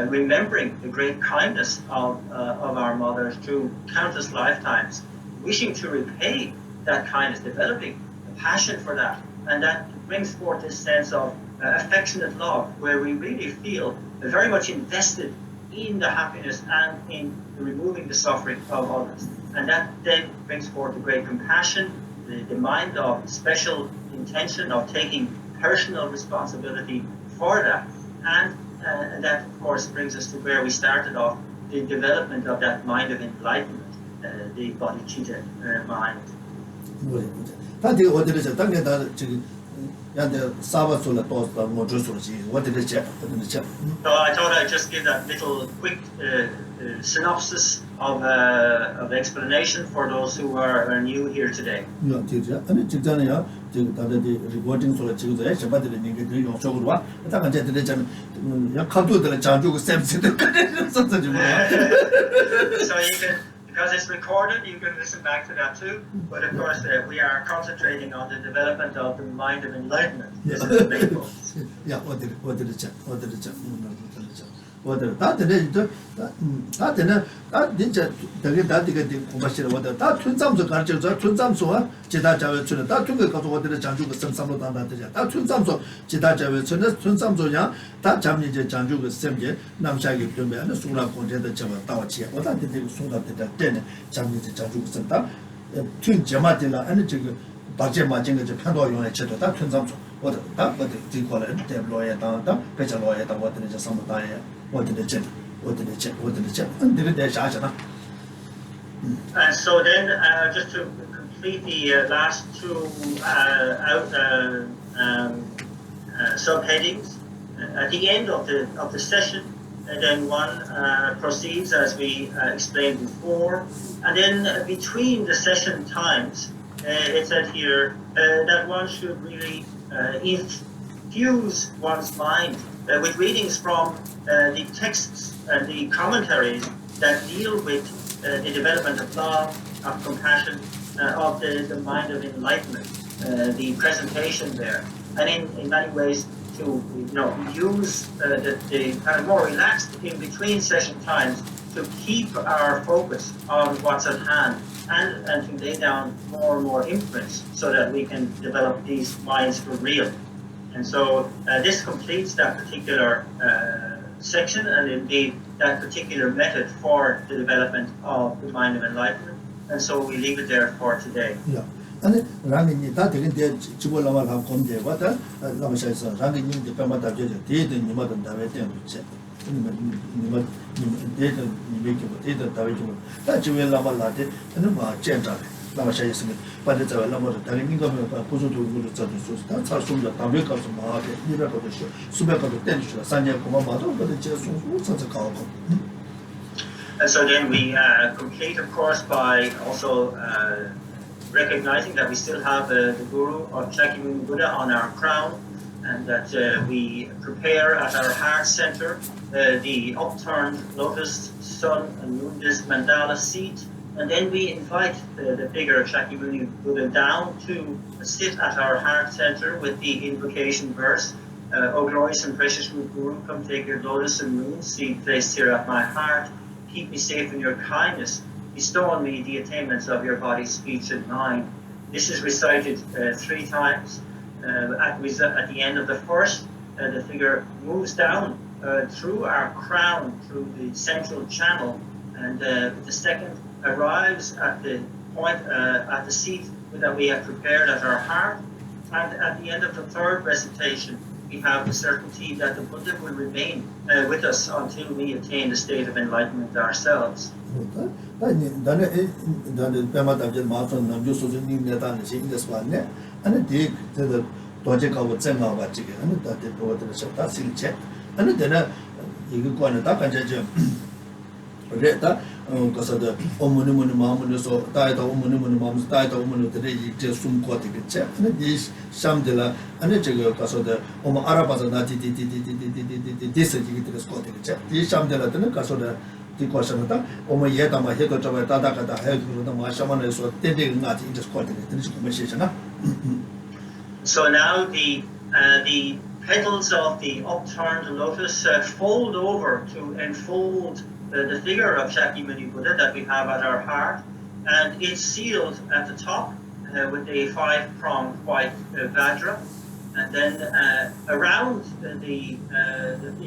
remembering the great kindness of our mother through countless lifetimes, wishing to repay that kindness, developing a passion for that, and that brings forth this sense of affectionate love, where we really feel very much invested in the happiness and in removing the suffering of others. And that then brings forth a great compassion, the mind of special intention of taking personal responsibility for that. And that, of course, brings us to where we started off, the development of that mind of enlightenment, the bodhicitta mind. So I thought I'd just give that little quick synopsis of explanation for those who are new here today. So you can, because it's recorded, you can listen back to that too. But of course, we are concentrating on the development of the mind of enlightenment. This is the main focus. Yeah, And so then, just to complete the last two subheadings, at the end of the session, and then one proceeds as we explained before, and then between the session times, it said here that one should really infuse one's mind with readings from the texts and the commentaries that deal with the development of love, of compassion, of the mind of enlightenment, the presentation there, and in many ways to use the kind of more relaxed in between session times to keep our focus on what's at hand, and to lay down more and more imprints so that we can develop these minds for real. And so this completes that particular section, and indeed that particular method for the development of the mind of enlightenment. And so we leave it there for today. Yeah. And rangi that the chibo lama la komde wata lama shaisa rangi ni de pama da je de ni ma da we de che ni ma de ni be ke de da we ke da chibo lama la de ma chen da 나마샤이스면 반대자와 나머지 다른 인간은 고소도 우리 자도 다 차송자 담배값 마하게 이래가도 수백가도 땡주라 산냐 고마 마도 근데 제 송수 선서 가고. And so then we complete, of course, by also recognizing that we still have the Guru of Shakyamuni Buddha on our crown, and that we prepare at our heart center the upturned lotus, sun, and moon disc mandala seat, and then we invite the figure of Shakyamuni Buddha down to sit at our heart center with the invocation verse, O glorious and precious root Guru, come take your lotus and moon seat placed here at my heart. Keep me safe in your kindness. Bestow on me the attainments of your body, speech, and mind. This is recited 3 times. At the end of the first, the figure moves down through our crown, through the central channel, and the second arrives at the point, at the seat that we have prepared at our heart. And at the end of the third recitation, we have the certainty that the Buddha will remain with us until we attain the state of enlightenment ourselves. Kasada omuni muni mamuni so taida omuni muni mamus taida omuni tere yikje sumko tike che ane di shamdela ane chege kasada oma arabaza na di se yiki tike sko tike che di shamdela tene kasada di kwashana ta oma yeda ma hedo chawa tada kada hedo da ma shamana so tende nga ti inje sko tike tene shiko meshe na. So now the petals of the upturned lotus fold over to enfold the figure of Shakyamuni Buddha that we have at our heart, and it's sealed at the top with a 5-pronged white vajra, and then around the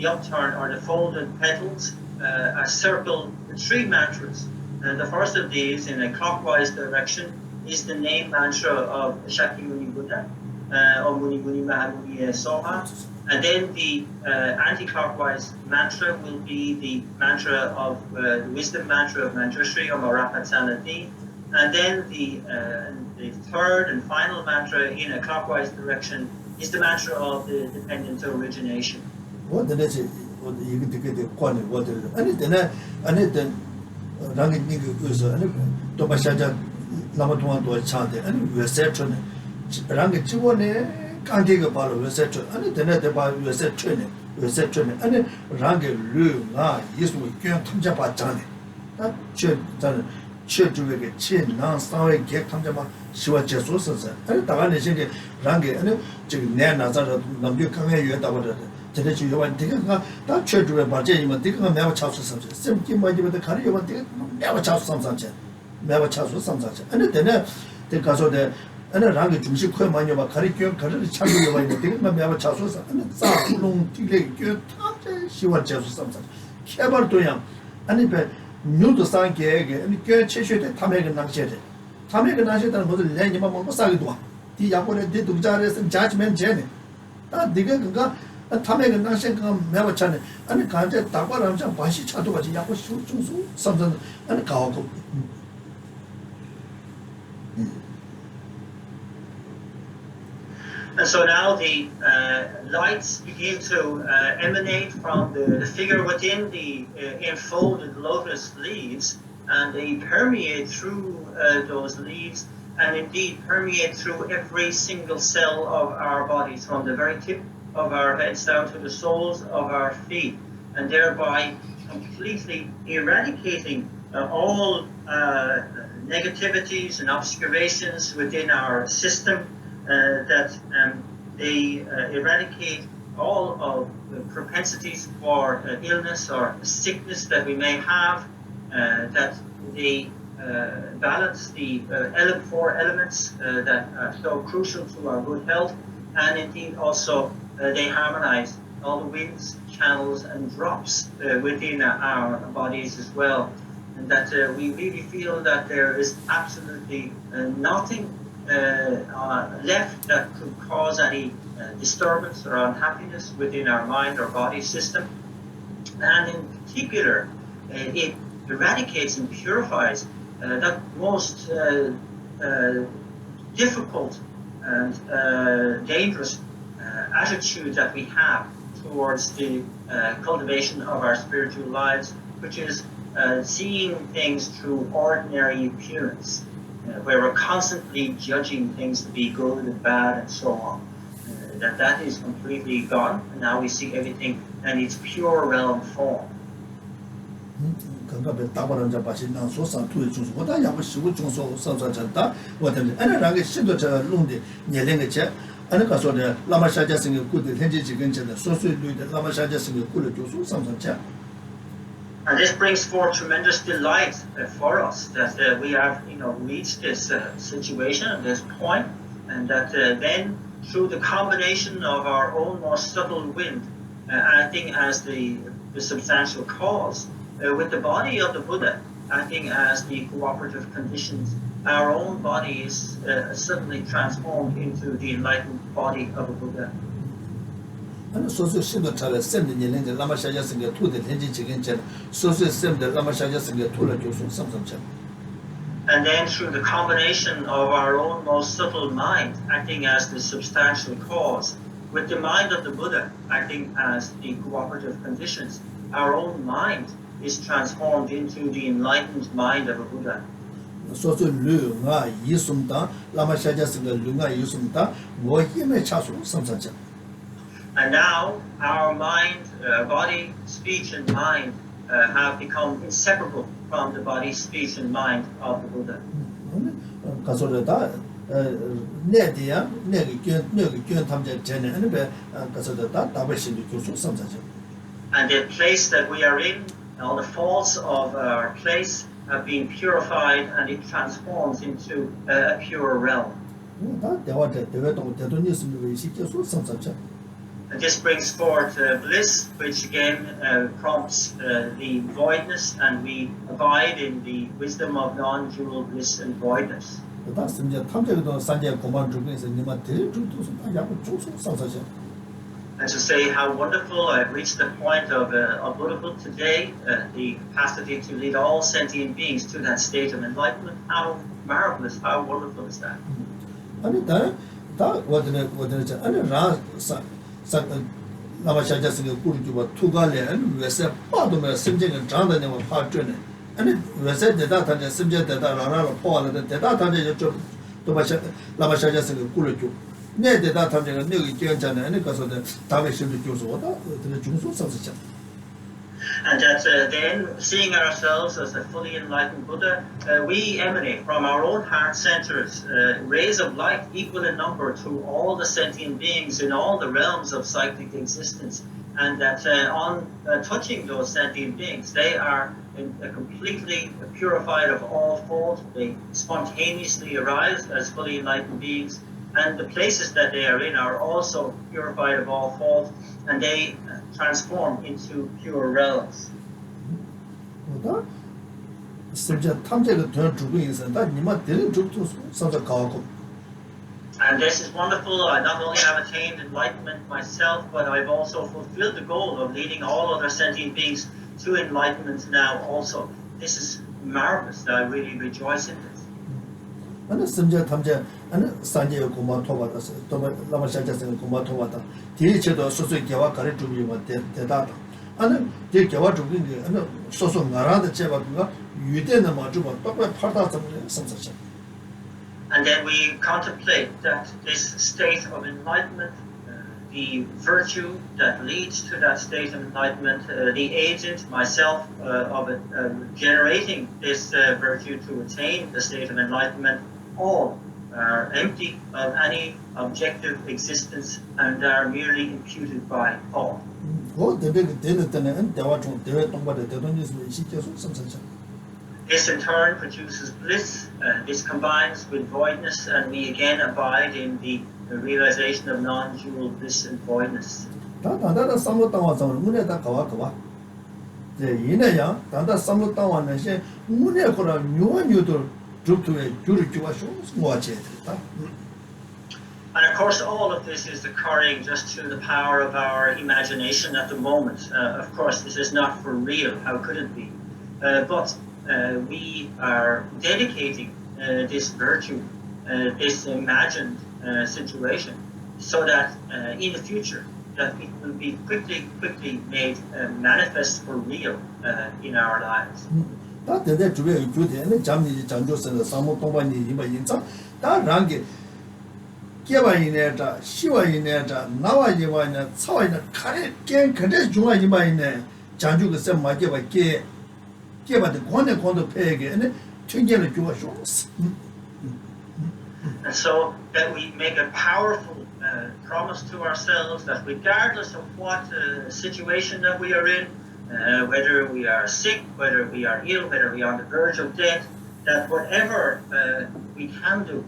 upturned or the folded petals are circled 3 mantras. The first of these, in a clockwise direction, is the name mantra of Shakyamuni Buddha, Om Muni Muni Mahamuni Soha. And then the anti-clockwise mantra will be the mantra of the wisdom mantra of Manjushri or Marapatanadi. And then the third and final mantra in a clockwise direction is the mantra of the dependent origination. What the next what you get the quality what and then rangi nigga is to bashaja lamatuan to chante and we set rangi chiwone kangiga palo we set and then the ba we set training and rangi lu nga yesu kyo tamja ba chane ta che jan che juge che nan sawe ge tamja ba shiwa jesu se and da ne shin rangi and jig ne na za namgyo kangye yue da ba 제대로 요한 되가 다 최주에 맞이면 되가 매워 차수 삼지 쌤기 뭐지부터 가리면 되가 매워 차수 삼삼지 매워 차수 삼삼지 아니 되네 되 가서데 아니 랑게 중식 코 많이 봐 가리켜 가르를 차고 요한 되가 매워 차수 삼 아니 싸롱 띠레 겨 탑제 시원 차수 삼삼지 개발 도양 아니 배 뉴도 상계에 아니 겨 최초에 탐해가 낭셔데 탐해가 낭셔다는 것을 내니만 뭐 싸기도 와이 야고래 데 독자에서 자지면 제네 다 네가 그가 탐에는 나 생각 매워 차네 아니 간제 다바람 좀 바시 차도 가지 약고 중수 삼선 아니 가고 And so now the lights begin to emanate from the figure within the enfolded lotus leaves, and they permeate through those leaves, and indeed permeate through every single cell of our bodies, from the very tip of our heads down to the soles of our feet, and thereby completely eradicating all negativities and obscurations within our system, that they eradicate all of the propensities for illness or sickness that we may have, that they balance the 4 elements that are so crucial to our good health, and indeed also they harmonize all the winds, channels, and drops within our bodies as well. And that we really feel that there is absolutely nothing left that could cause any disturbance or unhappiness within our mind or body system. And in particular, it eradicates and purifies that most difficult and dangerous attitude that we have towards the cultivation of our spiritual lives, which is seeing things through ordinary appearance, where we're constantly judging things to be good and bad and so on. That is completely gone, and now we see everything in its pure realm form. Kanka be tabaran ja basin na so san tu ju so da ya bo shi wo jong so sa sa cha da wo de ana ra ge shi do cha long de nie len ge che ana ka so de lama sha ja sing ge ku de ten ji ji gen che de so sui lui de lama sha ja sing ge ku le ju so sam sam cha. And this brings forth tremendous delight for us that we have, reached this situation, this point, and that then through the combination of our own more subtle wind, acting as the substantial cause, with the body of the Buddha acting as the cooperative conditions, our own body is suddenly transformed into the enlightened body of a Buddha. And so she got to send the Yelena Lama Shaja sing a 2 the Tenji chicken chen, so send the Lama Shaja sing a 2 like you some chen. And then through the combination of our own most subtle mind acting as the substantial cause, with the mind of the Buddha acting as the cooperative conditions, our own mind is transformed into the enlightened mind of a Buddha. So Lu Nga Yisumta, Lama Shaja sing a Lunga Yisumta, Wo Yime Chasu, some such. And now our mind, body, speech, and mind have become inseparable from the body, speech, and mind of the Buddha. Kasoleta, Nedia, Negion Tamja Jen, and Kasoleta, Tabashin, some such. And the place that we are in, all the faults of our place have been purified, and it transforms into a pure realm. And this brings forth bliss, which again prompts the voidness, and we abide in the wisdom of non-dual bliss and voidness. And to say how wonderful I've reached the point of Buddhahood today, the capacity to lead all sentient beings to that state of enlightenment. How marvelous, how wonderful is that? Lama Shaja sing a Kurjuba, Tugale, and we said, Paduma, Simjing and John and never part journey. And we said the data and Simja that are Paul and the data to Lama Shaja sing a Kurju. Near the data and new Jana and because of the Tavish in the Jews water, the Junsu substitute. And that then, seeing ourselves as a fully enlightened Buddha, we emanate from our own heart centers rays of light equal in number to all the sentient beings in all the realms of cyclic existence. And that on touching those sentient beings, they are completely purified of all fault. They spontaneously arise as fully enlightened beings. And the places that they are in are also purified of all fault, and they transform into pure realms. And this is wonderful. I not only have attained enlightenment myself, but I've also fulfilled the goal of leading all other sentient beings to enlightenment now also. This is marvelous. I really rejoice in this. And Simja Tamja and Sanja Kuma Tovata, Lama Shaja and Kuma Tovata, teacher the Sosu Gawa Kari to be what the data. And the Gawa to win and Soso Narada Chevaka, you did the Majuba, but part of some such. And then we contemplate that this state of enlightenment, the virtue that leads to that state of enlightenment, the agent, myself, of generating this virtue to attain the state of enlightenment, all are empty of any objective existence and are merely imputed by thought. This in turn produces bliss, this combines with voidness, and we again abide in the realization of non-dual bliss and voidness. And of course, all of this is occurring just through the power of our imagination at the moment. Of course, this is not for real. How could it be? But we are dedicating this virtue, this imagined situation, so that in the future that it will be quickly made manifest for real in our lives. 다 대대 주변에 주대는 잠니 장조선의 사모 동반이 이마 인자 다 랑게 개바이네다 시와이네다 나와이와이네 차와이네 카레 깬 근데 중앙이마이네 장주가 셈 마게바 개바데 권도 폐게네 튕겨를 주어 쇼스. And so that we make a powerful promise to ourselves that regardless of what situation that we are in, whether we are sick, whether we are ill, whether we are on the verge of death, that whatever we can do,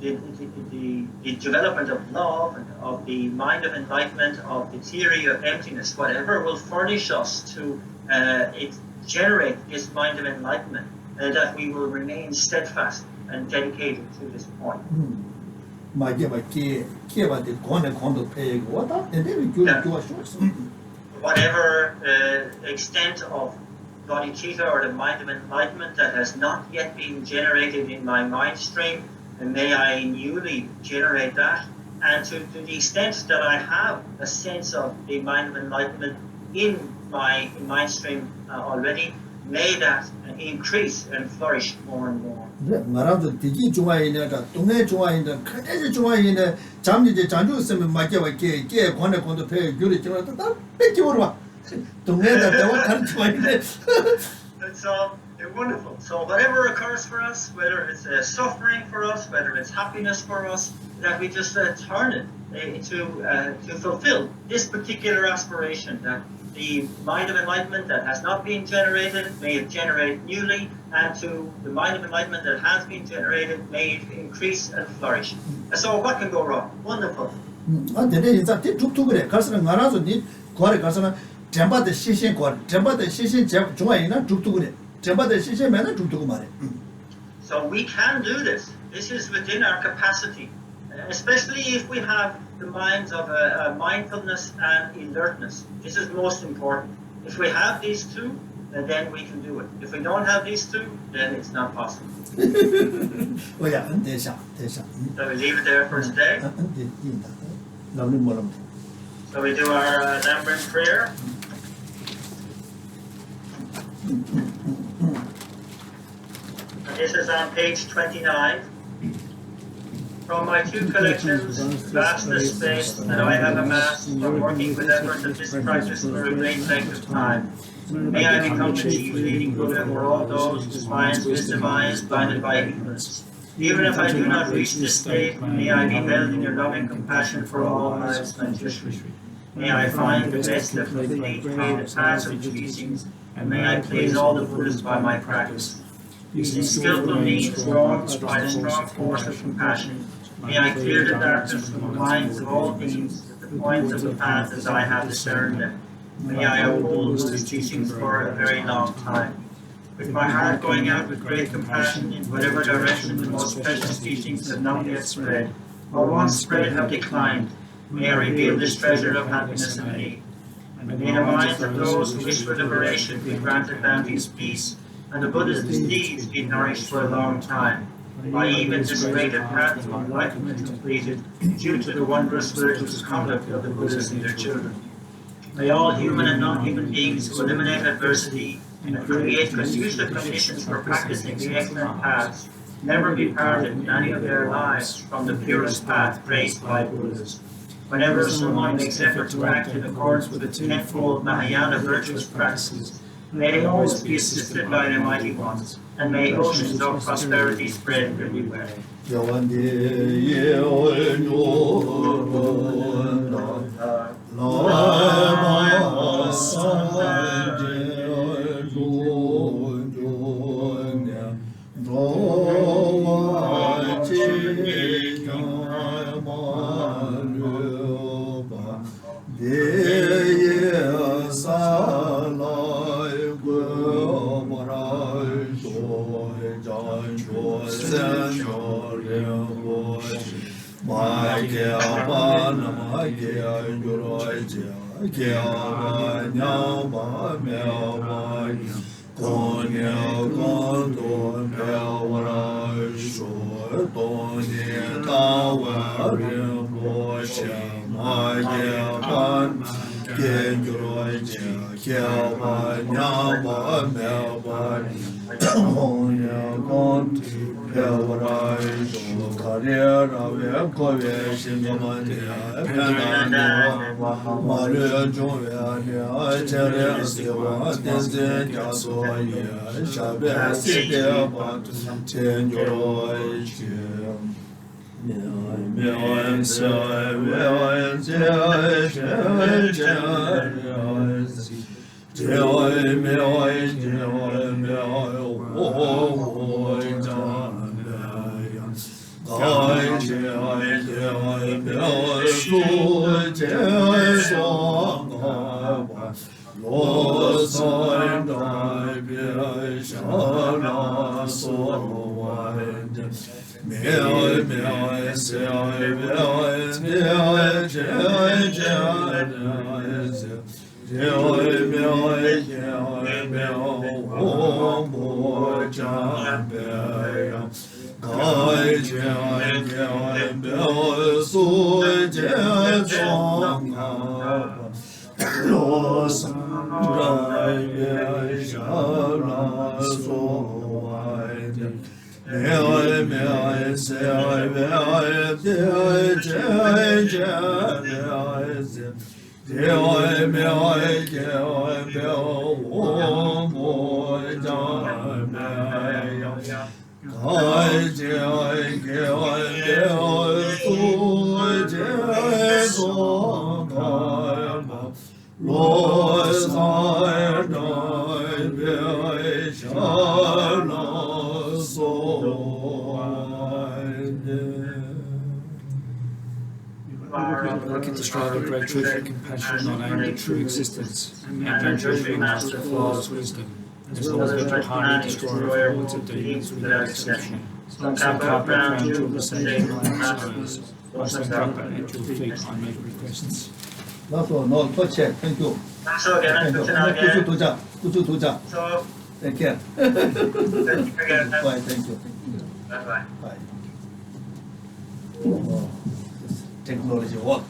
the development of love, and of the mind of enlightenment, of the theory of emptiness, whatever will furnish us to generate this mind of enlightenment, that we will remain steadfast and dedicated to this point. Whatever extent of bodhicitta or the mind of enlightenment that has not yet been generated in my mind stream, and may I newly generate that. And to the extent that I have a sense of the mind of enlightenment in my mind stream already, may that increase and flourish more and more. 말아도 디기 중앙이네다 동네 중앙이네 크게 중앙이네 잠니제 장주 있으면 맞게와 개 권도 폐 교리 지나다 다 뺏기 오르와 동네다 대와 간 중앙이네. It's wonderful. So whatever occurs for us, whether it's suffering for us, whether it's happiness for us, that we just turn it to fulfill this particular aspiration, that the mind of enlightenment that has not been generated may it generate newly, and to the mind of enlightenment that has been generated may it increase and flourish. So what can go wrong? Wonderful. 근데 진짜 툭툭 그래. 가서는 말아서 니 거래 가서는 전바데 시신 거 전바데 시신 중앙이나 툭툭 그래. 전바데 시신면은 툭툭 말해. So we can do this. This is within our capacity, especially if we have the minds of mindfulness and alertness. This is most important. If we have these two, then we can do it. If we don't have these two, then it's not possible. Oh yeah, 대사. So we leave it there for today. So we do our Lambert prayer. And this is on page 29. From my two collections, vastness, space, that I have amassed from working with effort at this practice for a great length of time, may I become the chief leading Buddha for all those whose minds' wisdom eye is blinded by ignorance. Even if I do not reach this state, may I be held in your loving compassion for all lives transition. May I find the best that will lead from the paths of teachings, and may I please all the Buddhas by my practice. Using skillful means drawn by the strong force of compassion, may I clear the darkness from the minds of all beings at the points of the path as I have discerned them. May I uphold Buddhist teachings for a very long time. With my heart going out with great compassion in whatever direction the most precious teachings have not yet spread, or once spread have declined, may I reveal this treasure of happiness in me. And may the minds of those who wish for liberation be granted bounteous peace, and the Buddha's deeds be nourished for a long time. By even this greater path of enlightenment completed, due to the wondrous virtuous conduct of the Buddhas and their children. May all human and non-human beings who eliminate adversity and create conducive conditions for practicing the excellent paths never be parted in any of their lives from the purest path graced by Buddhas. Whenever someone makes effort to act in accordance with the tenfold Mahayana virtuous practices, may they always be assisted by the mighty ones, and may oceans of prosperity spread everywhere. 公年公多表我来说，东年大万人不相马也pan，天就来家，小把娘把苗把，公年公表我来说，卡列拉月过月心个满天，偏大年马月中月年，这里是我天天家所也，下边是别把天就来接。妙恩是妙恩接接接接爱妙恩接爱妙我家爱接爱接爱妙苏接双爱罗三代别下那所万妙妙小妙妙接接妙妙我莫占别样开接妙苏接双罗三代别下那所万妙妙小妙接接接妙妙妙我莫占妙开接妙苏接双开罗三代别下那所Working to strive a great truth and compassion, not aimed at true existence, and entering master of Lord's wisdom, as well as the hardy destroyer of hordes of demons without exception. Some carpet round you the same masters, once the carpet at your feet, I make requests. That's all. No, thank you. So again, Good to talk. So, Take care. thank you again. Bye. Thank you. Bye-bye. Bye. Oh, this technology work.